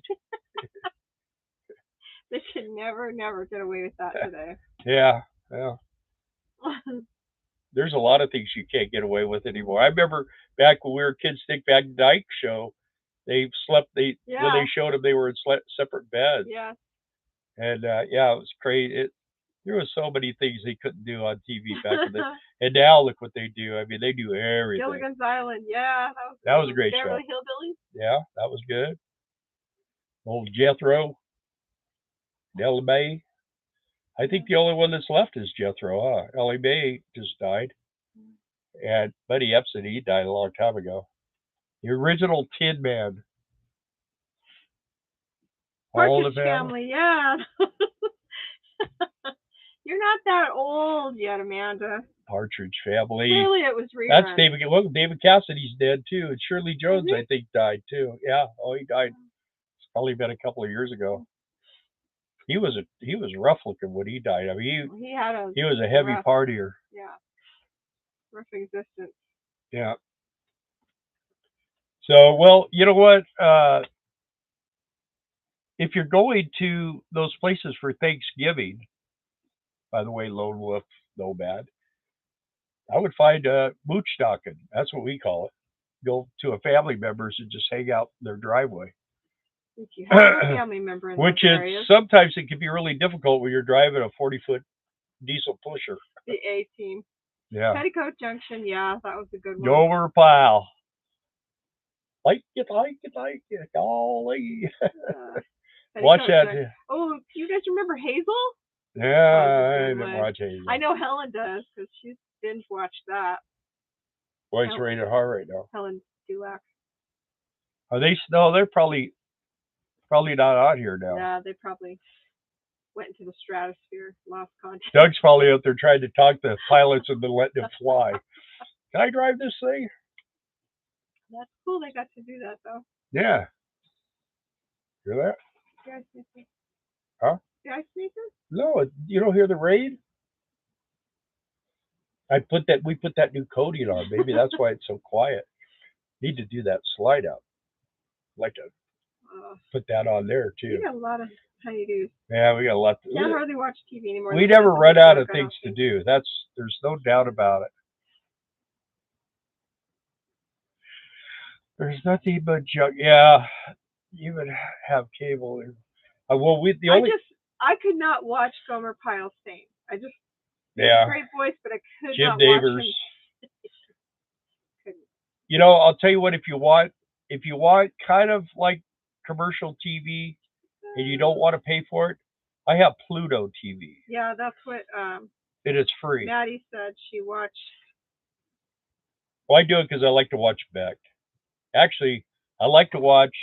[SPEAKER 2] They could never get away with that today.
[SPEAKER 1] Yeah. There's a lot of things you can't get away with anymore. I remember back when we were kids, Dick Van Dyke show. They slept. When they showed them, they were in separate beds.
[SPEAKER 2] Yeah.
[SPEAKER 1] And it was crazy. There was so many things they couldn't do on TV back in the. And now look what they do. I mean, they do everything.
[SPEAKER 2] Gilligan's Island, yeah,
[SPEAKER 1] that was a great show.
[SPEAKER 2] Beverly Hillbillies.
[SPEAKER 1] Yeah, that was good. Old Jethro, Ellie Mae. I think the only one that's left is Jethro. Huh? Ellie Mae just died, and Buddy Epson, he died a long time ago. The original Tin Man.
[SPEAKER 2] Partridge Family, yeah. You're not that old yet, Amanda.
[SPEAKER 1] Partridge Family.
[SPEAKER 2] Clearly it was rerun.
[SPEAKER 1] That's David. Well, David Cassidy's dead too, and Shirley Jones, I think, died too. Yeah. Oh, he died. It's probably been a couple of years ago. He was rough looking when he died. I mean, he was a heavy partier.
[SPEAKER 2] Yeah. Rough existence.
[SPEAKER 1] Yeah. So, well, you know what? If you're going to those places for Thanksgiving, by the way, Lone Wolf, no bad. I would find mooch stocking. That's what we call it. Go to a family member's and just hang out in their driveway.
[SPEAKER 2] If you have a family member in
[SPEAKER 1] which
[SPEAKER 2] those
[SPEAKER 1] is
[SPEAKER 2] areas.
[SPEAKER 1] Sometimes it can be really difficult when you're driving a 40-foot diesel pusher.
[SPEAKER 2] The A-Team.
[SPEAKER 1] Yeah.
[SPEAKER 2] Petticoat Junction, yeah, that was a good one.
[SPEAKER 1] Dover Pile. Like it, golly. Watch that.
[SPEAKER 2] Oh, you guys remember Hazel?
[SPEAKER 1] Yeah, I didn't watch Hazel.
[SPEAKER 2] I know Helen does because she's binge watched that.
[SPEAKER 1] Well, it's rated hard right now.
[SPEAKER 2] Helen Dulac.
[SPEAKER 1] Are they? No, they're probably not out here now.
[SPEAKER 2] Yeah, they probably went into the stratosphere, lost contact.
[SPEAKER 1] Doug's probably out there trying to talk to pilots and then letting them fly. Can I drive this thing?
[SPEAKER 2] That's cool. They got to do that though.
[SPEAKER 1] Yeah. Hear that?
[SPEAKER 2] The ice maker.
[SPEAKER 1] Huh?
[SPEAKER 2] The ice maker?
[SPEAKER 1] No, you don't hear the rain? We put that new coating on. Maybe that's why it's so quiet. Need to do that slide out. Like to put that on there too.
[SPEAKER 2] We got a lot of honeydews.
[SPEAKER 1] Yeah, we got a lot.
[SPEAKER 2] Can't hardly watch TV anymore.
[SPEAKER 1] We never run out of things to do. There's no doubt about it. There's nothing but junk. Yeah, you would have cable.
[SPEAKER 2] I could not watch Gomer Pyle's thing. He had a great voice, but I could
[SPEAKER 1] Jim
[SPEAKER 2] not
[SPEAKER 1] Davers.
[SPEAKER 2] watch him.
[SPEAKER 1] You know, I'll tell you what. If you want kind of like commercial TV, and you don't want to pay for it, I have Pluto TV.
[SPEAKER 2] Yeah, that's what.
[SPEAKER 1] It is free.
[SPEAKER 2] Maddie said she watched.
[SPEAKER 1] Well, I do it because I like to watch back. Actually, I like to watch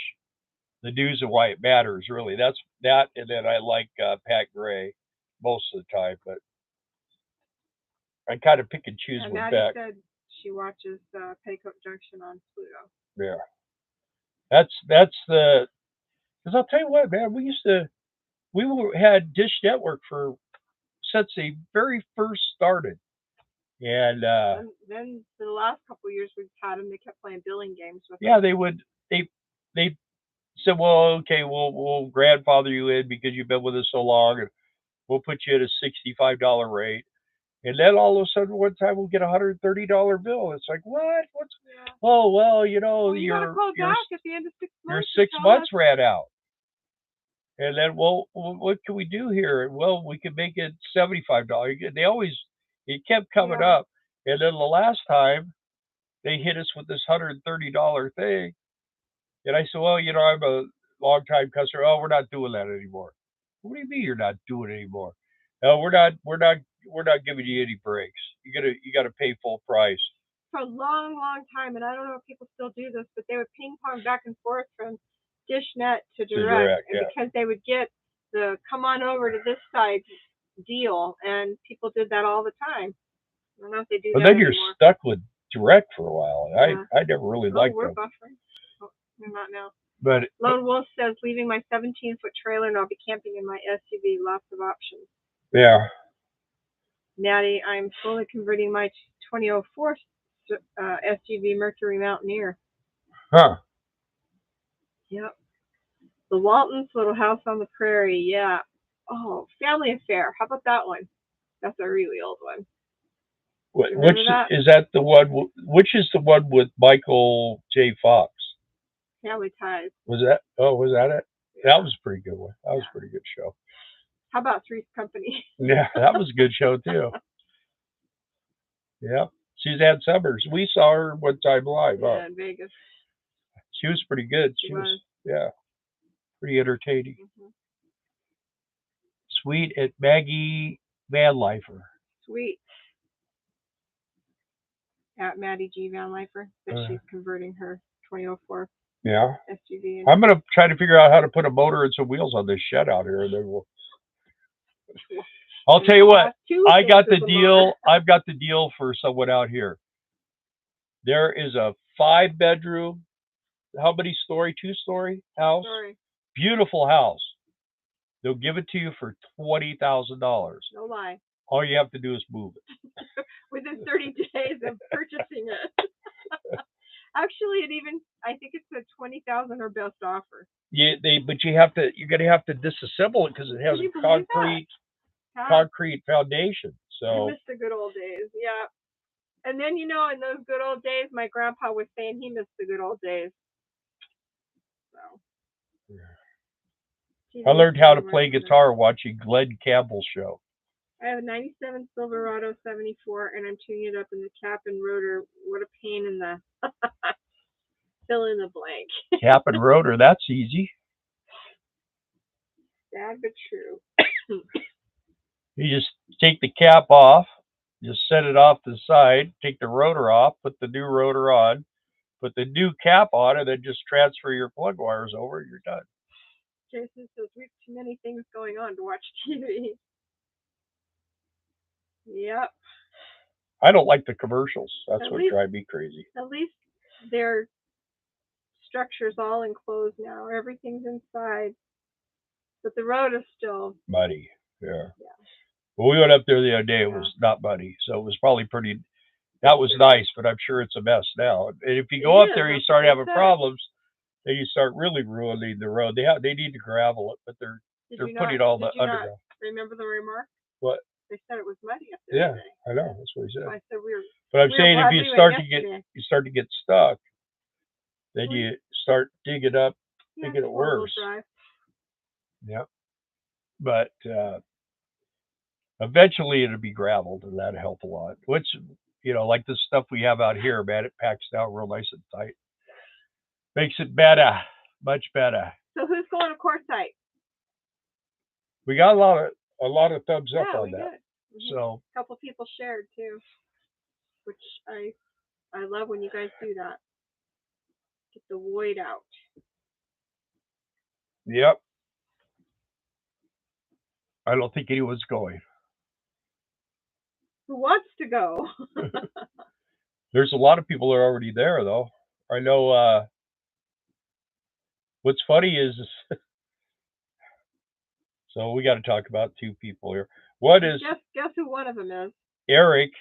[SPEAKER 1] the news and why it matters. Really, that's that, and then I like Pat Gray most of the time, but I kind of pick and choose with
[SPEAKER 2] Maddie
[SPEAKER 1] Beck.
[SPEAKER 2] said she watches Petticoat Junction on Pluto.
[SPEAKER 1] Yeah, that's the. Because I'll tell you what, man, had Dish Network since they very first started, and
[SPEAKER 2] then for the last couple of years we've had them. They kept playing billing games with.
[SPEAKER 1] Yeah,
[SPEAKER 2] them.
[SPEAKER 1] they would. They said, well, okay, we'll grandfather you in because you've been with us so long, and we'll put you at a $65 rate. And then all of a sudden, one time we'll get a $130 bill. It's like, what? Oh, well, you know,
[SPEAKER 2] you gotta call back at the end of 6 months.
[SPEAKER 1] Your 6 months ran out. And then, well, what can we do here? Well, we can make it $75. They always, it kept coming
[SPEAKER 2] Yeah.
[SPEAKER 1] up. And then the last time they hit us with this $130 thing. And I said, well, I'm a long time customer. Oh, we're not doing that anymore. What do you mean you're not doing it anymore? No, we're not giving you any breaks. You gotta pay full price.
[SPEAKER 2] For a long, long time, and I don't know if people still do this, but they would ping pong back and forth from DishNet to
[SPEAKER 1] To
[SPEAKER 2] Direct,
[SPEAKER 1] direct,
[SPEAKER 2] and
[SPEAKER 1] yeah.
[SPEAKER 2] because they would get the come on over to this side deal, and people did that all the time. I don't know if they do
[SPEAKER 1] But
[SPEAKER 2] that
[SPEAKER 1] then you're
[SPEAKER 2] anymore.
[SPEAKER 1] stuck with direct for a while. And
[SPEAKER 2] Yeah.
[SPEAKER 1] I never really
[SPEAKER 2] Oh,
[SPEAKER 1] liked
[SPEAKER 2] we're
[SPEAKER 1] them.
[SPEAKER 2] buffering. Oh, we're not now.
[SPEAKER 1] But
[SPEAKER 2] Lone Wolf says, leaving my 17-foot trailer and I'll be camping in my SUV. Lots of options.
[SPEAKER 1] yeah.
[SPEAKER 2] Natty, I'm slowly converting my 2004 SUV Mercury Mountaineer.
[SPEAKER 1] Huh.
[SPEAKER 2] Yep. The Waltons' Little House on the Prairie. Yeah. Oh, Family Affair. How about that one? That's a really old one.
[SPEAKER 1] Which
[SPEAKER 2] Remember that?
[SPEAKER 1] is that the one? Which is the one with Michael J. Fox?
[SPEAKER 2] Family Ties.
[SPEAKER 1] Was that? Oh, was that it?
[SPEAKER 2] Yeah.
[SPEAKER 1] That was a pretty good one. That was a pretty good show.
[SPEAKER 2] How about Three's Company?
[SPEAKER 1] Yeah, that was a good show too. Yeah, Suzanne Summers. We saw her one time live.
[SPEAKER 2] Yeah, in Vegas.
[SPEAKER 1] She was pretty good. She was, yeah, pretty entertaining.
[SPEAKER 2] Mm-hmm.
[SPEAKER 1] Sweet at Maggie Van Lifer.
[SPEAKER 2] Sweet. At Maddie G. Van Lifer, that she's converting her 2004
[SPEAKER 1] yeah.
[SPEAKER 2] SUV.
[SPEAKER 1] I'm gonna try to figure out how to put a motor and some wheels on this shed out here, and then we'll. I'll tell you what. I got the deal. I've got the deal for someone out here. There is a 5-bedroom. How many story? 2-story house. Beautiful house. They'll give it to you for $20,000.
[SPEAKER 2] No lie.
[SPEAKER 1] All you have to do is move
[SPEAKER 2] it. Within 30 days of purchasing it. Actually, I think it's a $20,000 or best offer.
[SPEAKER 1] Yeah, but you're gonna have to disassemble it because it has a concrete foundation. So
[SPEAKER 2] I miss the good old days. Yeah. And then in those good old days, my grandpa was saying he missed the good old days. So.
[SPEAKER 1] I learned how to play guitar watching Glenn Campbell's show.
[SPEAKER 2] I have a 97 Silverado 74, and I'm tuning it up in the cap and rotor. What a pain in the... Fill in the blank.
[SPEAKER 1] Cap and rotor, that's easy.
[SPEAKER 2] Sad but true.
[SPEAKER 1] You just take the cap off, just set it off to the side, take the rotor off, put the new rotor on, put the new cap on, and then just transfer your plug wires over, and you're done.
[SPEAKER 2] Jason says we have too many things going on to watch TV. Yep.
[SPEAKER 1] I don't like the commercials. That's what drives me crazy.
[SPEAKER 2] At least their structure's all enclosed now. Everything's inside. But the road is still
[SPEAKER 1] muddy. Yeah. Well, we went up there the other day. It was not muddy, so it was probably pretty. That was nice, but I'm sure it's a mess now. And if you go up there, you start having problems. Then you start really ruining the road. They need to gravel it, but they're putting all the underground.
[SPEAKER 2] Remember the remark?
[SPEAKER 1] What?
[SPEAKER 2] They said it was muddy up there.
[SPEAKER 1] Yeah, I know. That's what he said.
[SPEAKER 2] So I said
[SPEAKER 1] but I'm saying if you start to get stuck, then you start digging it worse. Yep. But eventually it'll be graveled, and that'll help a lot. Which, like the stuff we have out here, man, it packs down real nice and tight. Makes it better, much better.
[SPEAKER 2] So who's going to Quartzsite?
[SPEAKER 1] We got a lot of thumbs up on that.
[SPEAKER 2] Mm-hmm. So a couple people shared too, which I love when you guys do that. Get the void out.
[SPEAKER 1] Yep. I don't think anyone's going.
[SPEAKER 2] Who wants to go?
[SPEAKER 1] There's a lot of people that are already there, though. I know. What's funny is, so we got to talk about two people here. One is
[SPEAKER 2] guess who one of them is.
[SPEAKER 1] Eric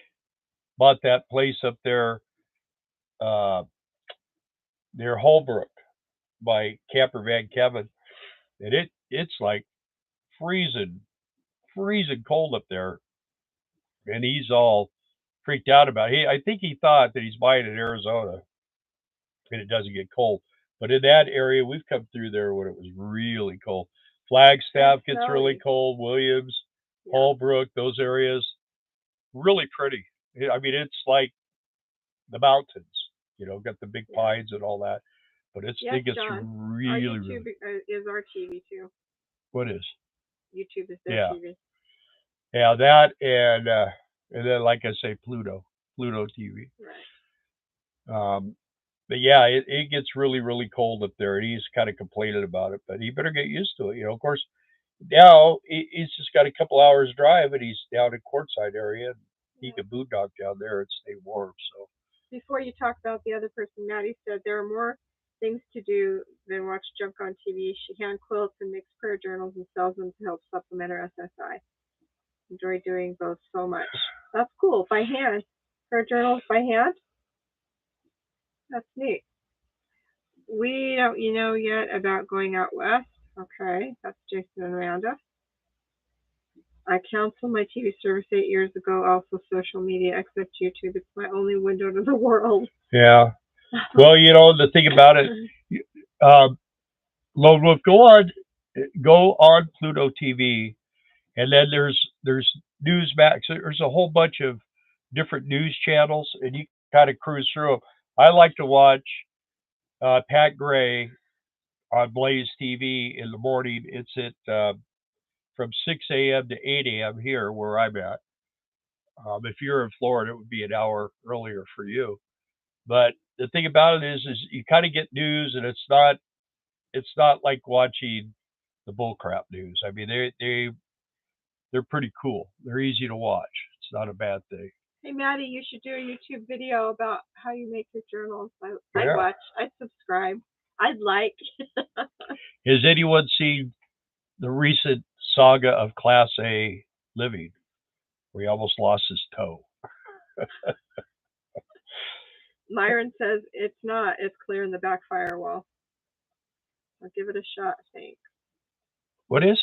[SPEAKER 1] bought that place up there near Holbrook by Camper Van Kevin, and it's like freezing cold up there, and he's all freaked out about it. I think he thought that he's buying in Arizona and it doesn't get cold, but in that area we've come through there when it was really cold. Flagstaff gets
[SPEAKER 2] snowy.
[SPEAKER 1] really cold. Williams,
[SPEAKER 2] Yeah.
[SPEAKER 1] Holbrook, those areas, really pretty. I mean, it's like the mountains. You know, got the big
[SPEAKER 2] Yeah.
[SPEAKER 1] pines and all that, but
[SPEAKER 2] Yes,
[SPEAKER 1] it gets
[SPEAKER 2] John. Our
[SPEAKER 1] really,
[SPEAKER 2] YouTube
[SPEAKER 1] really.
[SPEAKER 2] is our TV too.
[SPEAKER 1] What is?
[SPEAKER 2] YouTube is their
[SPEAKER 1] Yeah,
[SPEAKER 2] TV.
[SPEAKER 1] yeah, that and then like I say, Pluto TV.
[SPEAKER 2] Right.
[SPEAKER 1] But yeah, it gets really, really cold up there, and he's kind of complaining about it. But he better get used to it. You know, of course, now he's just got a couple hours drive, and he's down in Quartzsite area. And he
[SPEAKER 2] Yeah.
[SPEAKER 1] can boondock down there and stay warm. So
[SPEAKER 2] Before you talk about the other person, Maddie said there are more things to do than watch junk on TV. She hand quilts and makes prayer journals and sells them to help supplement her SSI. Enjoy doing both so much. That's cool. By hand. Prayer journals by hand? That's neat. We don't know yet about going out west. Okay, that's Jason and Amanda. I canceled my TV service 8 years ago. Also, social media, except YouTube. It's my only window to the world.
[SPEAKER 1] yeah. Well, you know the thing about it, Lone Wolf, go on Pluto TV, and then there's Newsmax. There's a whole bunch of different news channels, and you kind of cruise through them. I like to watch Pat Gray on Blaze TV in the morning. It's at from 6 a.m. to 8 a.m. here where I'm at. If you're in Florida, it would be an hour earlier for you. But the thing about it is you kind of get news, and it's not like watching the bullcrap news. I mean, they're pretty cool. They're easy to watch. It's not a bad thing.
[SPEAKER 2] Hey, Maddie, you should do a YouTube video about how you make your journals. I'd
[SPEAKER 1] Yeah.
[SPEAKER 2] watch. I'd subscribe. I'd like.
[SPEAKER 1] Has anyone seen the recent saga of Class A living, where he almost lost his toe?
[SPEAKER 2] Myron says it's not. It's clear in the back firewall. I'll give it a shot. Thanks.
[SPEAKER 1] What is?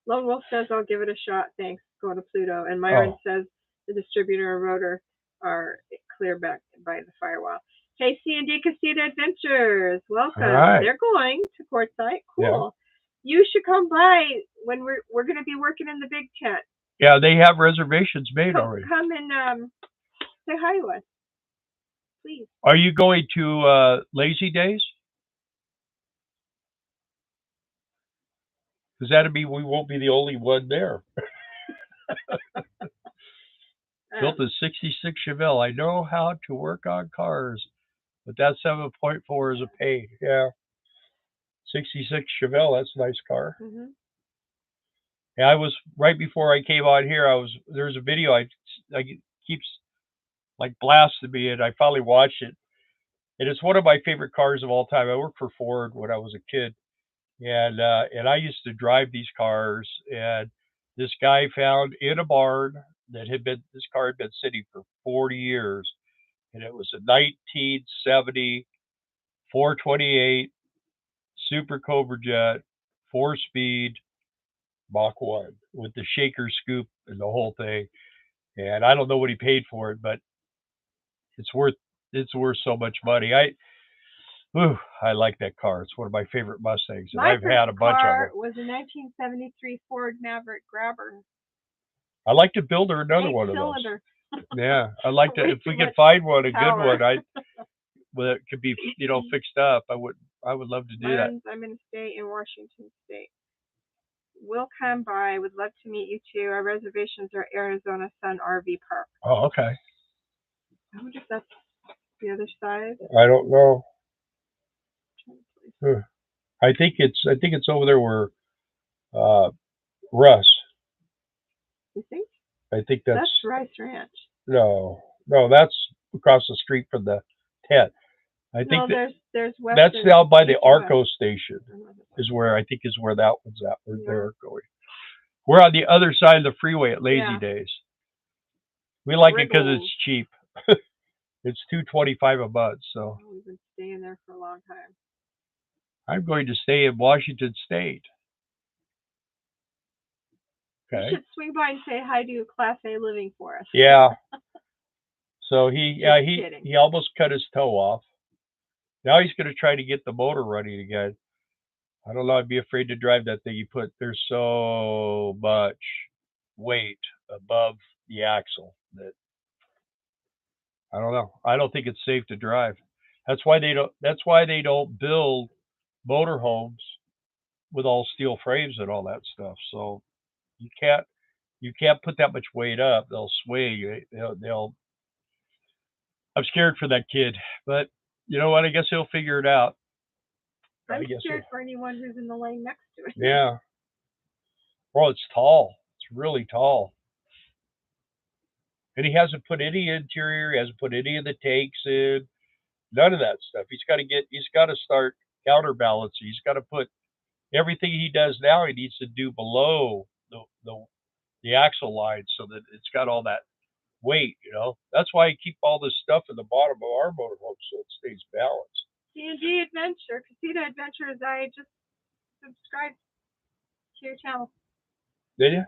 [SPEAKER 2] Lone Wolf says I'll give it a shot. Thanks. Go to Pluto. And Myron
[SPEAKER 1] Oh.
[SPEAKER 2] says the distributor and rotor are clear back by the firewall. Hey, C&D Casita Adventures. Welcome.
[SPEAKER 1] All right.
[SPEAKER 2] They're going to Quartzsite. Cool.
[SPEAKER 1] Yeah.
[SPEAKER 2] You should come by when we're going to be working in the big tent.
[SPEAKER 1] Yeah, they have reservations made already.
[SPEAKER 2] Come and say hi to us, please.
[SPEAKER 1] Are you going to Lazy Days? Because that'd be we won't be the only one there. Built a '66 Chevelle. I know how to work on cars, but that 7.4 is a pain. Yeah. '66 Chevelle. That's a nice car.
[SPEAKER 2] Mm-hmm.
[SPEAKER 1] Yeah, I was right before I came on here. There's a video I keeps like blasting me, and I finally watched it. And it's one of my favorite cars of all time. I worked for Ford when I was a kid, and I used to drive these cars. And this guy found in a barn this car had been sitting for 40 years, and it was a 1970 428 Super Cobra Jet, 4-speed, Mach 1 with the shaker scoop and the whole thing. And I don't know what he paid for it, but it's worth so much money. I like that car. It's one of my favorite Mustangs, and I've had a bunch of them.
[SPEAKER 2] Was a 1973 Ford Maverick Grabber.
[SPEAKER 1] I'd like to build her another one of those. Yeah, I'd like to. If we could find one, a good one, that could be fixed up. I would love to do that.
[SPEAKER 2] I'm going to stay in Washington State. We'll come by. Would love to meet you too. Our reservations are Arizona Sun RV Park.
[SPEAKER 1] Oh, okay.
[SPEAKER 2] I wonder if that's the other side.
[SPEAKER 1] I don't know. I think it's over there where Russ.
[SPEAKER 2] You think?
[SPEAKER 1] I think that's
[SPEAKER 2] Rice Ranch.
[SPEAKER 1] No, that's across the street from the tent. I think
[SPEAKER 2] there's West.
[SPEAKER 1] That's down by the Arco station. Is where I think is where that one's at. Where they're going. We're on the other side of the freeway at Lazy Days. We like it because it's cheap. It's $2.25 a month. So
[SPEAKER 2] we've been staying there for a long time.
[SPEAKER 1] I'm going to stay in Washington State. Okay.
[SPEAKER 2] You should swing by and say hi to Class A Living for us.
[SPEAKER 1] Yeah. So he almost cut his toe off. Now he's going to try to get the motor running again. I don't know. I'd be afraid to drive that thing. There's so much weight above the axle that I don't know. I don't think it's safe to drive. That's why they don't. That's why they don't build motorhomes with all steel frames and all that stuff. So you can't you can't put that much weight up. They'll sway you. They'll. I'm scared for that kid, but you know what? I guess he'll figure it out.
[SPEAKER 2] I'm scared for anyone who's in the lane next to it.
[SPEAKER 1] Yeah. Well, it's tall. It's really tall. And he hasn't put any interior. He hasn't put any of the takes in. None of that stuff. He's got to start counterbalancing. He's got to put everything he does now. He needs to do below the axle line so that it's got all that weight. That's why I keep all this stuff in the bottom of our motorhome so it stays balanced.
[SPEAKER 2] C&D Adventure, Casita Adventures. I just subscribed to your channel.
[SPEAKER 1] Did you?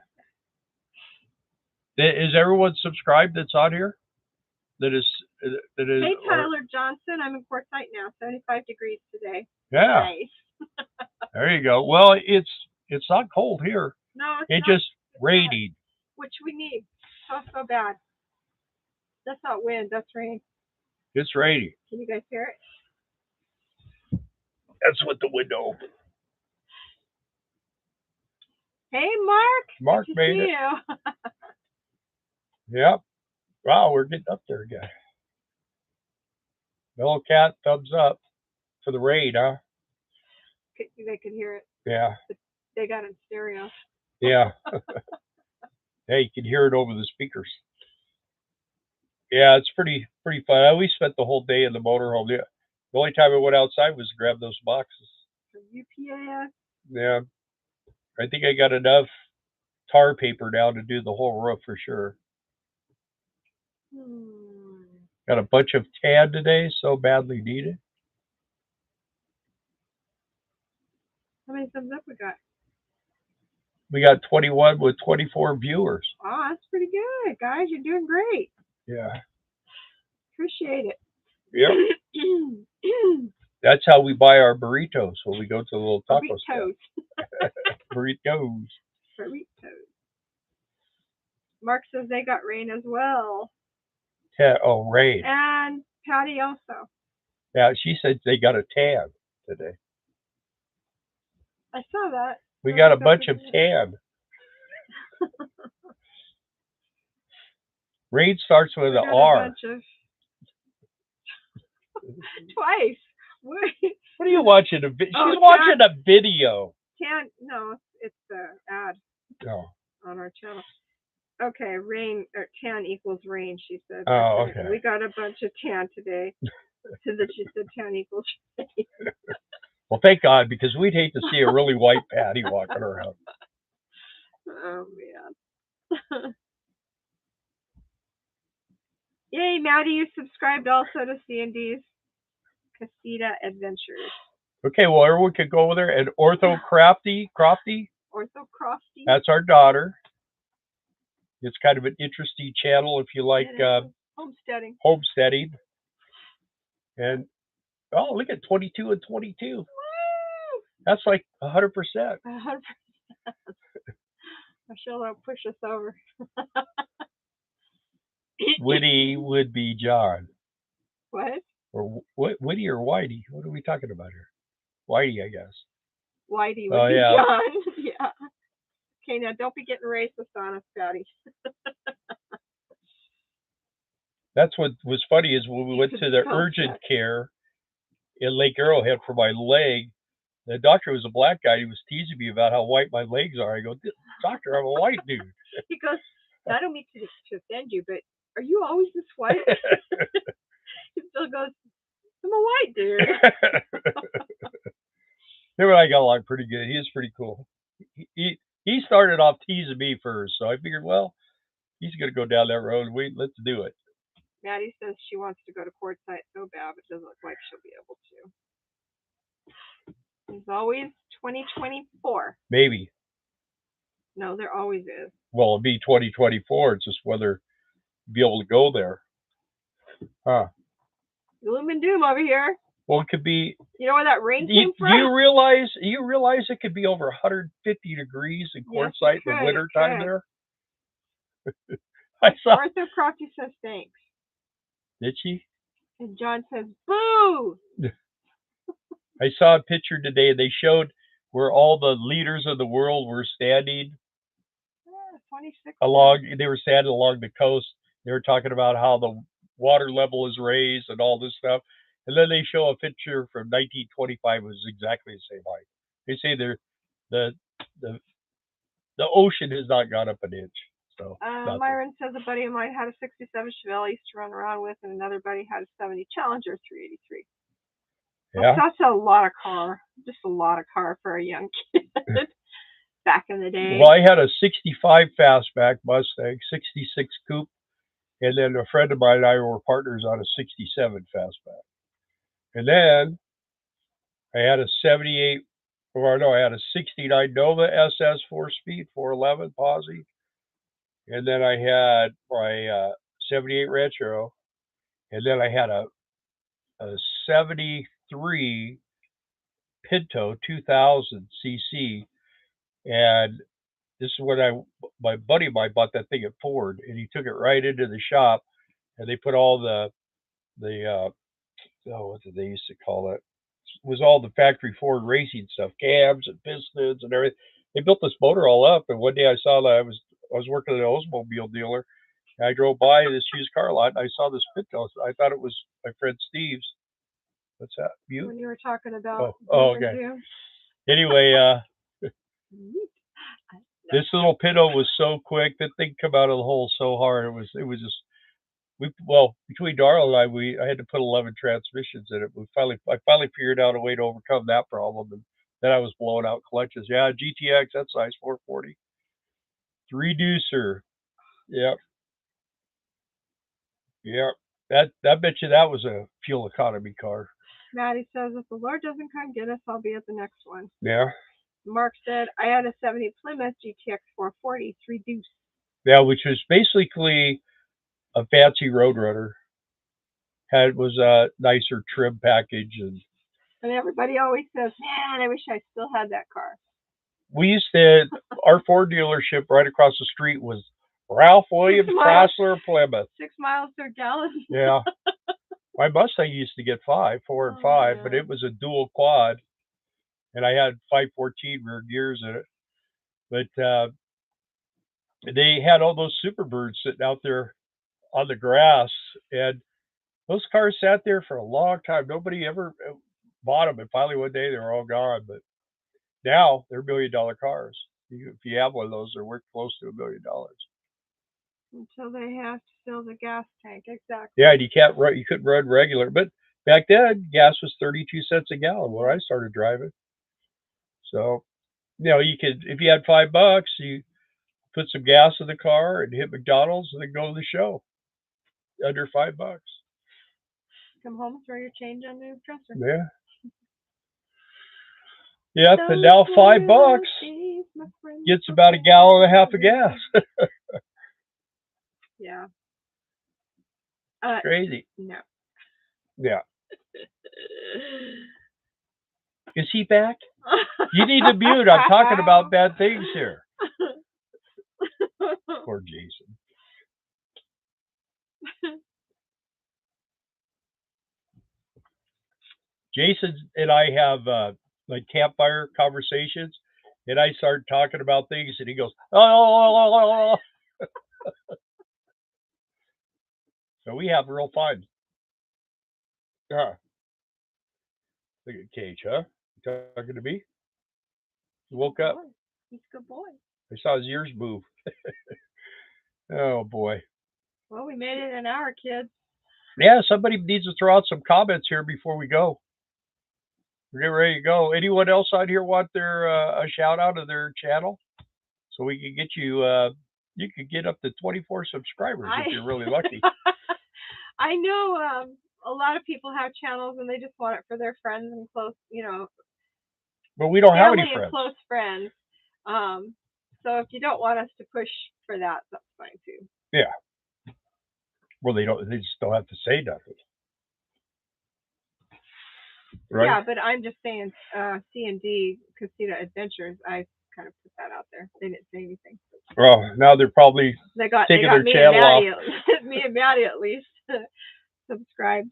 [SPEAKER 1] Is everyone subscribed that's on here? That is.
[SPEAKER 2] Hey, Tyler Johnson. I'm in Quartzsite now. 75 degrees today.
[SPEAKER 1] Yeah.
[SPEAKER 2] Nice.
[SPEAKER 1] There you go. Well, it's not cold here.
[SPEAKER 2] No,
[SPEAKER 1] it's just raining.
[SPEAKER 2] Which we need. So bad. That's not wind. That's rain.
[SPEAKER 1] It's raining.
[SPEAKER 2] Can you guys hear it?
[SPEAKER 1] That's with the window open.
[SPEAKER 2] Hey, Mark.
[SPEAKER 1] Mark made it. Yep. Wow, we're getting up there again. Mellow Cat, thumbs up for the rain, huh?
[SPEAKER 2] They could hear it.
[SPEAKER 1] Yeah.
[SPEAKER 2] They got it in stereo.
[SPEAKER 1] Yeah. Yeah, you can hear it over the speakers. Yeah, it's pretty fun. I always spent the whole day in the motorhome. Yeah. The only time I went outside was to grab those boxes.
[SPEAKER 2] For UPS.
[SPEAKER 1] Yeah. I think I got enough tar paper now to do the whole roof for sure. Got a bunch of tan today, so badly needed.
[SPEAKER 2] How many thumbs up we got?
[SPEAKER 1] We got 21 with 24 viewers.
[SPEAKER 2] Oh, that's pretty good, guys. You're doing great.
[SPEAKER 1] Yeah.
[SPEAKER 2] Appreciate it.
[SPEAKER 1] Yep. That's how we buy our burritos when we go to the little taco stand. Burritos.
[SPEAKER 2] Burritos. Mark says they got rain as well.
[SPEAKER 1] Oh, rain.
[SPEAKER 2] And Patty also.
[SPEAKER 1] Yeah, she said they got a tan today.
[SPEAKER 2] I saw that.
[SPEAKER 1] We got a bunch of tan. Rain starts with an R.
[SPEAKER 2] Twice.
[SPEAKER 1] What are you watching? She's watching a video.
[SPEAKER 2] Tan? No, it's an ad.
[SPEAKER 1] Oh.
[SPEAKER 2] On our channel. Okay, rain or tan equals rain, she said.
[SPEAKER 1] Oh, okay.
[SPEAKER 2] We got a bunch of tan today. So that she said tan equals rain.
[SPEAKER 1] Well, thank God, because we'd hate to see a really white Patty walking around.
[SPEAKER 2] Oh, man. Yay, Maddie, you subscribed also to C&D's Casita Adventures.
[SPEAKER 1] Okay, well, everyone could go over there. And Ortho Crofty.
[SPEAKER 2] Ortho Crofty.
[SPEAKER 1] That's our daughter. It's kind of an interesting channel if you like homesteading. And, oh, look at 22 and 22. Woo! That's like 100%. 100%.
[SPEAKER 2] Michelle will push us over.
[SPEAKER 1] Whitty would be John.
[SPEAKER 2] What?
[SPEAKER 1] Or Whitty or Whitey? What are we talking about here? Whitey, I guess.
[SPEAKER 2] Whitey would be John. Yeah. Okay, now don't be getting racist on us, Patty.
[SPEAKER 1] That's what was funny is when we went to the urgent care in Lake Arrowhead for my leg, the doctor was a black guy. He was teasing me about how white my legs are. I go, doctor, I'm a white dude.
[SPEAKER 2] He goes, I don't mean to offend you, but are you always this white? He still goes, I'm a white dude.
[SPEAKER 1] Him and I got along pretty good. He is pretty cool. He started off teasing me first, so I figured, well, he's going to go down that road. Let's do it.
[SPEAKER 2] Maddie says she wants to go to Quartzsite so bad, but doesn't look like she'll be able to. There's always 2024.
[SPEAKER 1] Maybe.
[SPEAKER 2] No, there always is.
[SPEAKER 1] Well, it'll be 2024. It's just whether you'll be able to go there. Huh.
[SPEAKER 2] Gloom and doom over here.
[SPEAKER 1] Well, it could be.
[SPEAKER 2] You know where that rain
[SPEAKER 1] Do
[SPEAKER 2] came from?
[SPEAKER 1] you realize it could be over 150 degrees in
[SPEAKER 2] Yes,
[SPEAKER 1] Quartzsite in the winter time there? I saw.
[SPEAKER 2] Martha Crocky says thanks.
[SPEAKER 1] Did she?
[SPEAKER 2] And John says, boo!
[SPEAKER 1] I saw a picture today. They showed where all the leaders of the world were standing
[SPEAKER 2] 26.
[SPEAKER 1] They were standing along the coast. They were talking about how the water level is raised and all this stuff. And then they show a picture from 1925. It was exactly the same height. They say the the ocean has not gone up an inch. So
[SPEAKER 2] Myron says a buddy of mine had a 67 Chevelle he used to run around with, and another buddy had a 70 Challenger 383.
[SPEAKER 1] Yeah.
[SPEAKER 2] That's a lot of car. Just a lot of car for a young kid back in the day.
[SPEAKER 1] Well, I had a 65 fastback Mustang, 66 coupe, and then a friend of mine and I were partners on a 67 fastback. And then I had a 78, or no, I had a 69 Nova SS 4-speed, 411 posi. And then I had my 78 Retro. And then I had a 73 Pinto 2000 cc. And this is when my buddy of mine bought that thing at Ford, and he took it right into the shop, and they put all the what did they used to call it? It was all the factory Ford racing stuff, cams and pistons and everything. They built this motor all up, and one day I saw that I was working at an Oldsmobile dealer, and I drove by this used car lot, and I saw this Pinto. I thought it was my friend Steve's. What's that? You?
[SPEAKER 2] When you were talking about.
[SPEAKER 1] Oh, okay. Anyway, this little Pinto was so quick. That thing come out of the hole so hard. It was just between Darla and I had to put 11 transmissions in it. I finally figured out a way to overcome that problem, and then I was blowing out clutches. Yeah, GTX, that size 440, 3-deucer. Yep. That bet you that was a fuel economy car.
[SPEAKER 2] Maddie says, if the Lord doesn't come get us, I'll be at the next one.
[SPEAKER 1] Yeah.
[SPEAKER 2] Mark said, I had a 70 Plymouth GTX 440, 3-deuce.
[SPEAKER 1] Yeah, which was basically a fancy Roadrunner. Was a nicer trim package, and
[SPEAKER 2] everybody always says, man, I wish I still had that car.
[SPEAKER 1] We used to, our Ford dealership right across the street was Ralph Williams Chrysler Plymouth.
[SPEAKER 2] 6 miles per gallon.
[SPEAKER 1] Yeah. My Mustang used to get 4 and 5, but it was a dual quad, and I had 514 rear gears in it. But they had all those Superbirds sitting out there on the grass, and those cars sat there for a long time. Nobody ever bought them, and finally one day they were all gone. But now they're $1 million cars. If you have one of those, they're worth close to $1 million.
[SPEAKER 2] Until they have to fill the gas tank, exactly.
[SPEAKER 1] Yeah, and you couldn't run regular. But back then, gas was 32 cents a gallon when I started driving. So, you could, if you had $5, you put some gas in the car and hit McDonald's and then go to the show. Under $5.
[SPEAKER 2] Come home, throw your change on the dresser.
[SPEAKER 1] Yeah. Yep, and now $5 gets about a gallon and a half of gas.
[SPEAKER 2] Yeah.
[SPEAKER 1] Crazy.
[SPEAKER 2] No.
[SPEAKER 1] Yeah. Is he back? You need to mute. I'm talking about bad things here. Poor Jason. Jason and I have like campfire conversations, and I start talking about things, and he goes, oh. So we have real fun. Yeah. Look at Cage, huh? You talking to me? He woke up.
[SPEAKER 2] He's a good boy.
[SPEAKER 1] I saw his ears move. Oh, boy.
[SPEAKER 2] Well, we made it an hour, kids.
[SPEAKER 1] Yeah, somebody needs to throw out some comments here before we go. We're getting ready to go. Anyone else out here want their a shout out of their channel? So we can get you could get up to 24 subscribers if you're really lucky.
[SPEAKER 2] I know a lot of people have channels and they just want it for their friends and close,
[SPEAKER 1] But we don't have any friends.
[SPEAKER 2] And close friends. So if you don't want us to push for that, that's fine too.
[SPEAKER 1] Yeah. Well, they just don't have to say nothing. right?
[SPEAKER 2] Yeah, but I'm just saying, C&D Casita Adventures. I kind of put that out there. They didn't say anything.
[SPEAKER 1] Well, now they're probably
[SPEAKER 2] They got
[SPEAKER 1] taking their
[SPEAKER 2] me and
[SPEAKER 1] channel off.
[SPEAKER 2] Maddie, me and Maddie at least subscribed.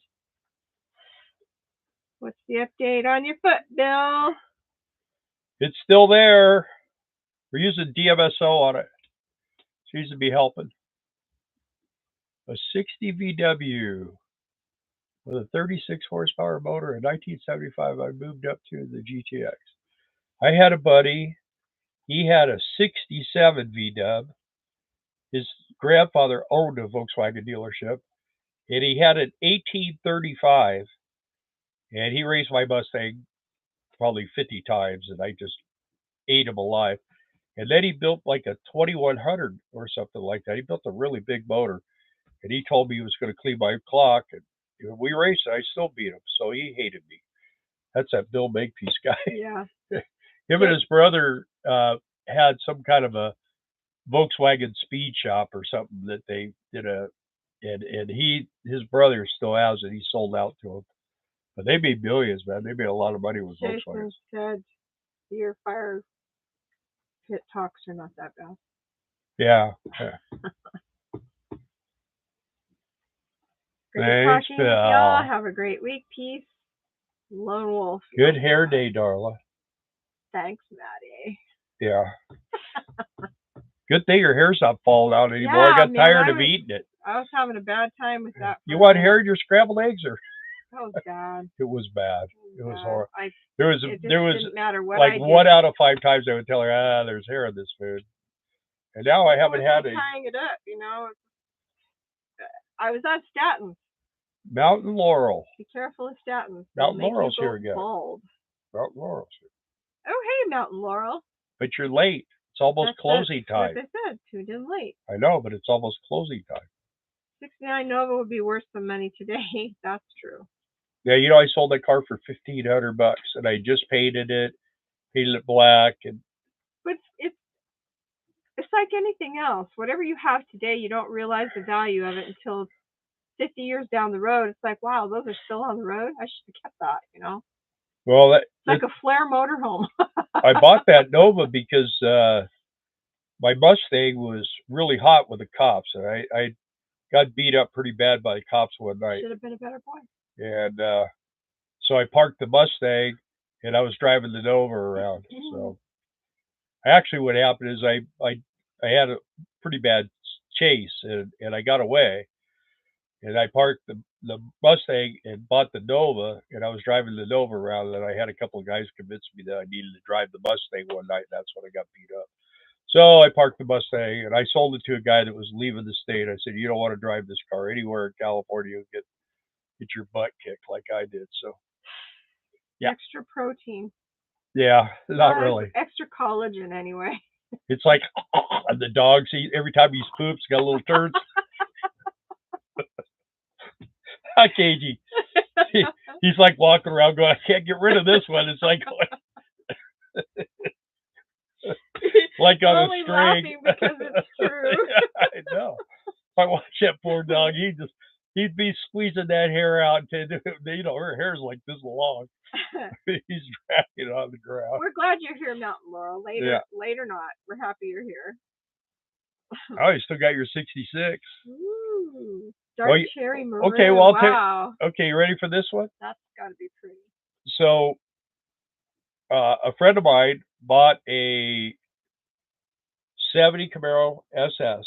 [SPEAKER 2] What's the update on your foot, Bill?
[SPEAKER 1] It's still there. We're using DMSO on it. Seems to be helping. A 60 VW with a 36 horsepower motor. In 1975, I moved up to the GTX. I had a buddy. He had a 67 VW. His grandfather owned a Volkswagen dealership, and he had an 1835, and he raced my Mustang probably 50 times, and I just ate him alive. And then he built like a 2100 or something like that. He built a really big motor, and he told me he was going to clean my clock. And we raced, and I still beat him, so he hated me. That's that Bill Makepeace guy.
[SPEAKER 2] Yeah.
[SPEAKER 1] Him and his brother had some kind of a Volkswagen speed shop or something that they did and his brother still has it. He sold out to him, but they made millions, man. They made a lot of money with Volkswagen.
[SPEAKER 2] Jason said your fire pit talks are not that bad.
[SPEAKER 1] Yeah.
[SPEAKER 2] Great
[SPEAKER 1] Thanks,
[SPEAKER 2] talking
[SPEAKER 1] Bill.
[SPEAKER 2] with y'all. Have a great week. Peace. Lone Wolf.
[SPEAKER 1] Good hair day, Darla.
[SPEAKER 2] Thanks, Maddie.
[SPEAKER 1] Yeah. Good thing your hair's not falling out anymore.
[SPEAKER 2] Yeah,
[SPEAKER 1] I got
[SPEAKER 2] man,
[SPEAKER 1] tired of eating it.
[SPEAKER 2] I was having a bad time with that.
[SPEAKER 1] You want hair in your scrambled eggs, or?
[SPEAKER 2] That was bad.
[SPEAKER 1] It was bad. It was horrible.
[SPEAKER 2] It didn't matter what
[SPEAKER 1] like
[SPEAKER 2] I did.
[SPEAKER 1] 1 out of 5 times I would tell her, there's hair in this food. And now I haven't had it.
[SPEAKER 2] Tying it up, you know. I was on statins.
[SPEAKER 1] Mountain Laurel.
[SPEAKER 2] Be careful of statins.
[SPEAKER 1] Mountain Laurel's here again.
[SPEAKER 2] Bald.
[SPEAKER 1] Mountain Laurel's here.
[SPEAKER 2] Oh, hey, Mountain Laurel.
[SPEAKER 1] But you're late. It's almost closing time.
[SPEAKER 2] That's what I said. Tuned in late.
[SPEAKER 1] I know, but it's almost closing time.
[SPEAKER 2] 69 Nova would be worth some money today. That's true.
[SPEAKER 1] Yeah, you know, I sold that car for $1,500, and I just painted it black, and.
[SPEAKER 2] But it's like anything else. Whatever you have today, you don't realize the value of it until 50 years down the road. It's like, wow, those are still on the road. I should have kept that, you know.
[SPEAKER 1] Well,
[SPEAKER 2] it's like a Flair motorhome.
[SPEAKER 1] I bought that Nova because my Mustang was really hot with the cops, and I got beat up pretty bad by the cops one night.
[SPEAKER 2] Should have been a better boy.
[SPEAKER 1] And so I parked the Mustang, and I was driving the Nova around. So actually, what happened is I had a pretty bad chase, and I got away. And I parked the Mustang and bought the Nova, and I was driving the Nova around, and I had a couple of guys convince me that I needed to drive the Mustang one night, and that's when I got beat up. So I parked the Mustang, and I sold it to a guy that was leaving the state. I said, you don't want to drive this car anywhere in California and get your butt kicked like I did. So, yeah.
[SPEAKER 2] Extra protein.
[SPEAKER 1] Yeah, not really.
[SPEAKER 2] Extra collagen, anyway.
[SPEAKER 1] It's like the dogs eat every time he poops, got little turds. Hi, KG. He's like walking around going, I can't get rid of this one. It's like like on a string.
[SPEAKER 2] Laughing because it's true.
[SPEAKER 1] I know. I watch that poor dog. He'd be squeezing that hair out. You know, her hair's like this long. He's dragging it on the ground.
[SPEAKER 2] We're glad you're here, Mountain Laurel. Later not. We're happy you're here.
[SPEAKER 1] Oh, you still got your 66.
[SPEAKER 2] Ooh. Dark cherry maroon.
[SPEAKER 1] Okay, well,
[SPEAKER 2] wow.
[SPEAKER 1] Okay, you ready for this one?
[SPEAKER 2] That's got to be pretty.
[SPEAKER 1] So, a friend of mine bought a 70 Camaro SS,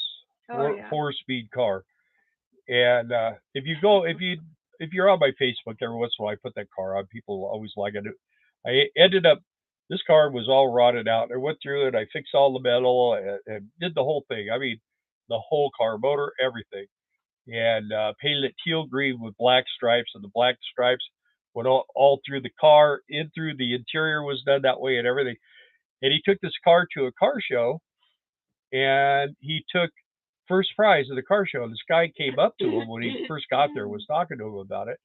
[SPEAKER 1] four-speed car, and if you're on my Facebook every once in a while, I put that car on. People always like it. I ended up. This car was all rotted out. I went through it. I fixed all the metal and did the whole thing. I mean, the whole car, motor, everything. And painted it teal green with black stripes, and the black stripes went all through the car, in through the interior was done that way and everything. And he took this car to a car show, and he took first prize at the car show. And this guy came up to him when he first got there, was talking to him about it.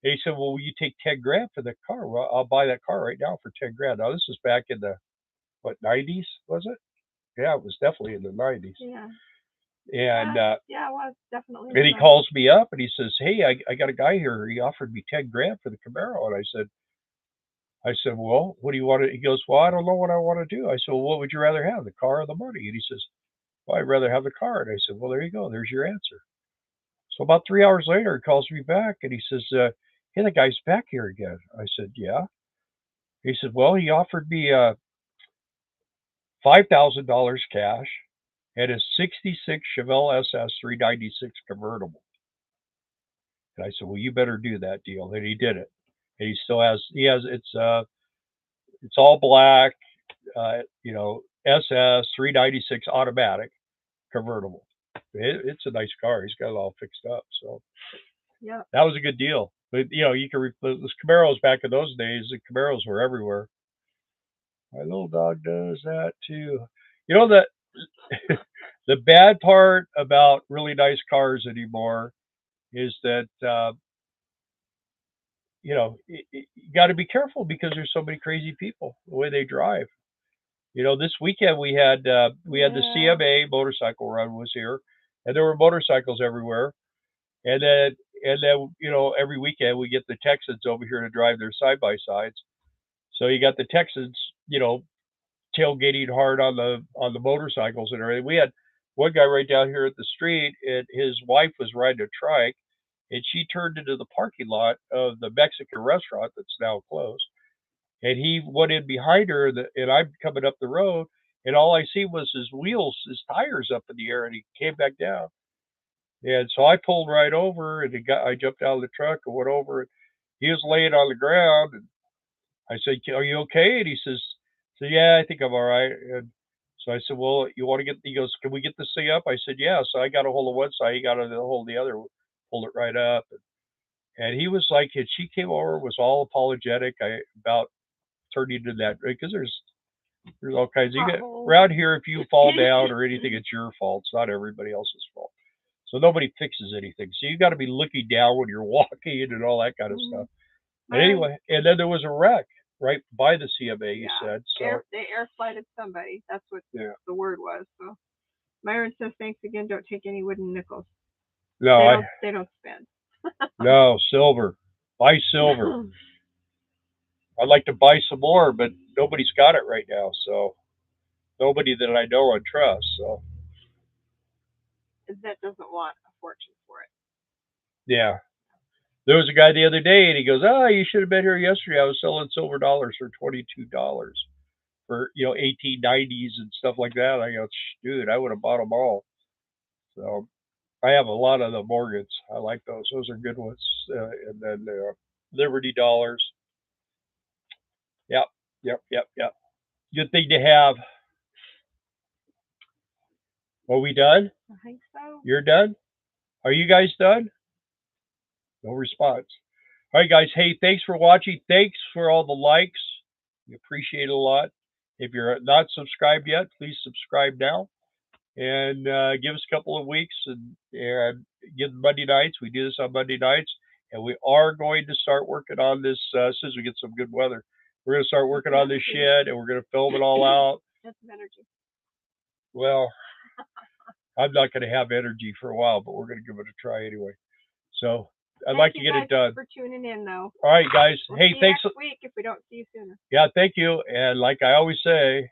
[SPEAKER 1] And he said, well, will you take 10 grand for the car? Well, I'll buy that car right now for 10 grand. Now, this was back in the, 90s, was it? Yeah, it was definitely in the 90s.
[SPEAKER 2] Yeah.
[SPEAKER 1] And
[SPEAKER 2] yeah, it was definitely.
[SPEAKER 1] And he calls me up and he says, hey, I got a guy here. He offered me 10 grand for the Camaro. And I said, I said, well, what do you want to? He goes, well, I don't know what I want to do. I said, well, what would you rather have, the car or the money? And he says, well, I'd rather have the car. And I said, well, there you go. There's your answer. So about 3 hours later, he calls me back and he says, hey, the guy's back here again. I said, yeah. He said, well, he offered me $5,000 cash and a '66 Chevelle SS 396 convertible. And I said, well, you better do that deal. And he did it. And he still has, it's all black, SS 396 automatic convertible. It's a nice car. He's got it all fixed up. So
[SPEAKER 2] Yeah.
[SPEAKER 1] that was a good deal. But you can those Camaros back in those days. The Camaros were everywhere. My little dog does that too. You know that the bad part about really nice cars anymore is that you got to be careful because there's so many crazy people the way they drive. This weekend we had the
[SPEAKER 2] Yeah.
[SPEAKER 1] CMA motorcycle run was here, and there were motorcycles everywhere. And then every weekend we get the Texans over here to drive their side by sides. So you got the Texans, tailgating hard on the motorcycles and everything. We had one guy right down here at the street, and his wife was riding a trike, and she turned into the parking lot of the Mexican restaurant that's now closed. And he went in behind her, and I'm coming up the road, and all I see was his tires up in the air, and he came back down. And so I pulled right over, and I jumped out of the truck and went over. And he was laying on the ground, and I said, "Are you okay?" And he says, "Yeah, I think I'm all right." And so I said, "Well, you want to get?" He goes, "Can we get this thing up?" I said, "Yeah." So I got a hold of one side, he got a hold of the other, pulled it right up, and he was like, and she came over, was all apologetic about turning into that because there's all kinds. You get around here, if you fall down or anything, it's your fault. It's not everybody else's fault. So nobody fixes anything. So you got to be looking down when you're walking and all that kind of stuff. But anyway, and then there was a wreck right by the CMA. You said so.
[SPEAKER 2] They air flighted somebody. That's what
[SPEAKER 1] Yeah.
[SPEAKER 2] the word was. So Myron says, "Thanks again. Don't take any wooden nickels.
[SPEAKER 1] No,
[SPEAKER 2] they don't spend."
[SPEAKER 1] no silver. Buy silver. I'd like to buy some more, but nobody's got it right now. So nobody that I know and trust. So
[SPEAKER 2] That doesn't want a fortune for it.
[SPEAKER 1] yeah. There was a guy the other day, and he goes, "Ah, you should have been here yesterday. I was selling silver dollars for $22 for 1890s and stuff like that." I go, "Dude, I would have bought them all." So I have a lot of the Morgans. I like those. Those are good ones. And then Liberty dollars. Yep, yep, yep, yep. Good thing to have. Are we done?
[SPEAKER 2] I think so.
[SPEAKER 1] You're done? Are you guys done? No response. All right, guys. Hey, thanks for watching. Thanks for all the likes. We appreciate it a lot. If you're not subscribed yet, please subscribe now. And give us a couple of weeks and give Monday nights. We do this on Monday nights. And we are going to start working on this as soon as we get some good weather. We're going to start working on this shed, and we're going to film it all out.
[SPEAKER 2] That's some energy.
[SPEAKER 1] Well, I'm not going to have energy for a while, but we're going to give it a try anyway. So I'd like to get it done.
[SPEAKER 2] Thank you for tuning in, though.
[SPEAKER 1] All right, guys.
[SPEAKER 2] We'll
[SPEAKER 1] hey,
[SPEAKER 2] see you
[SPEAKER 1] thanks
[SPEAKER 2] next week if we don't see you sooner.
[SPEAKER 1] Yeah, thank you. And like I always say,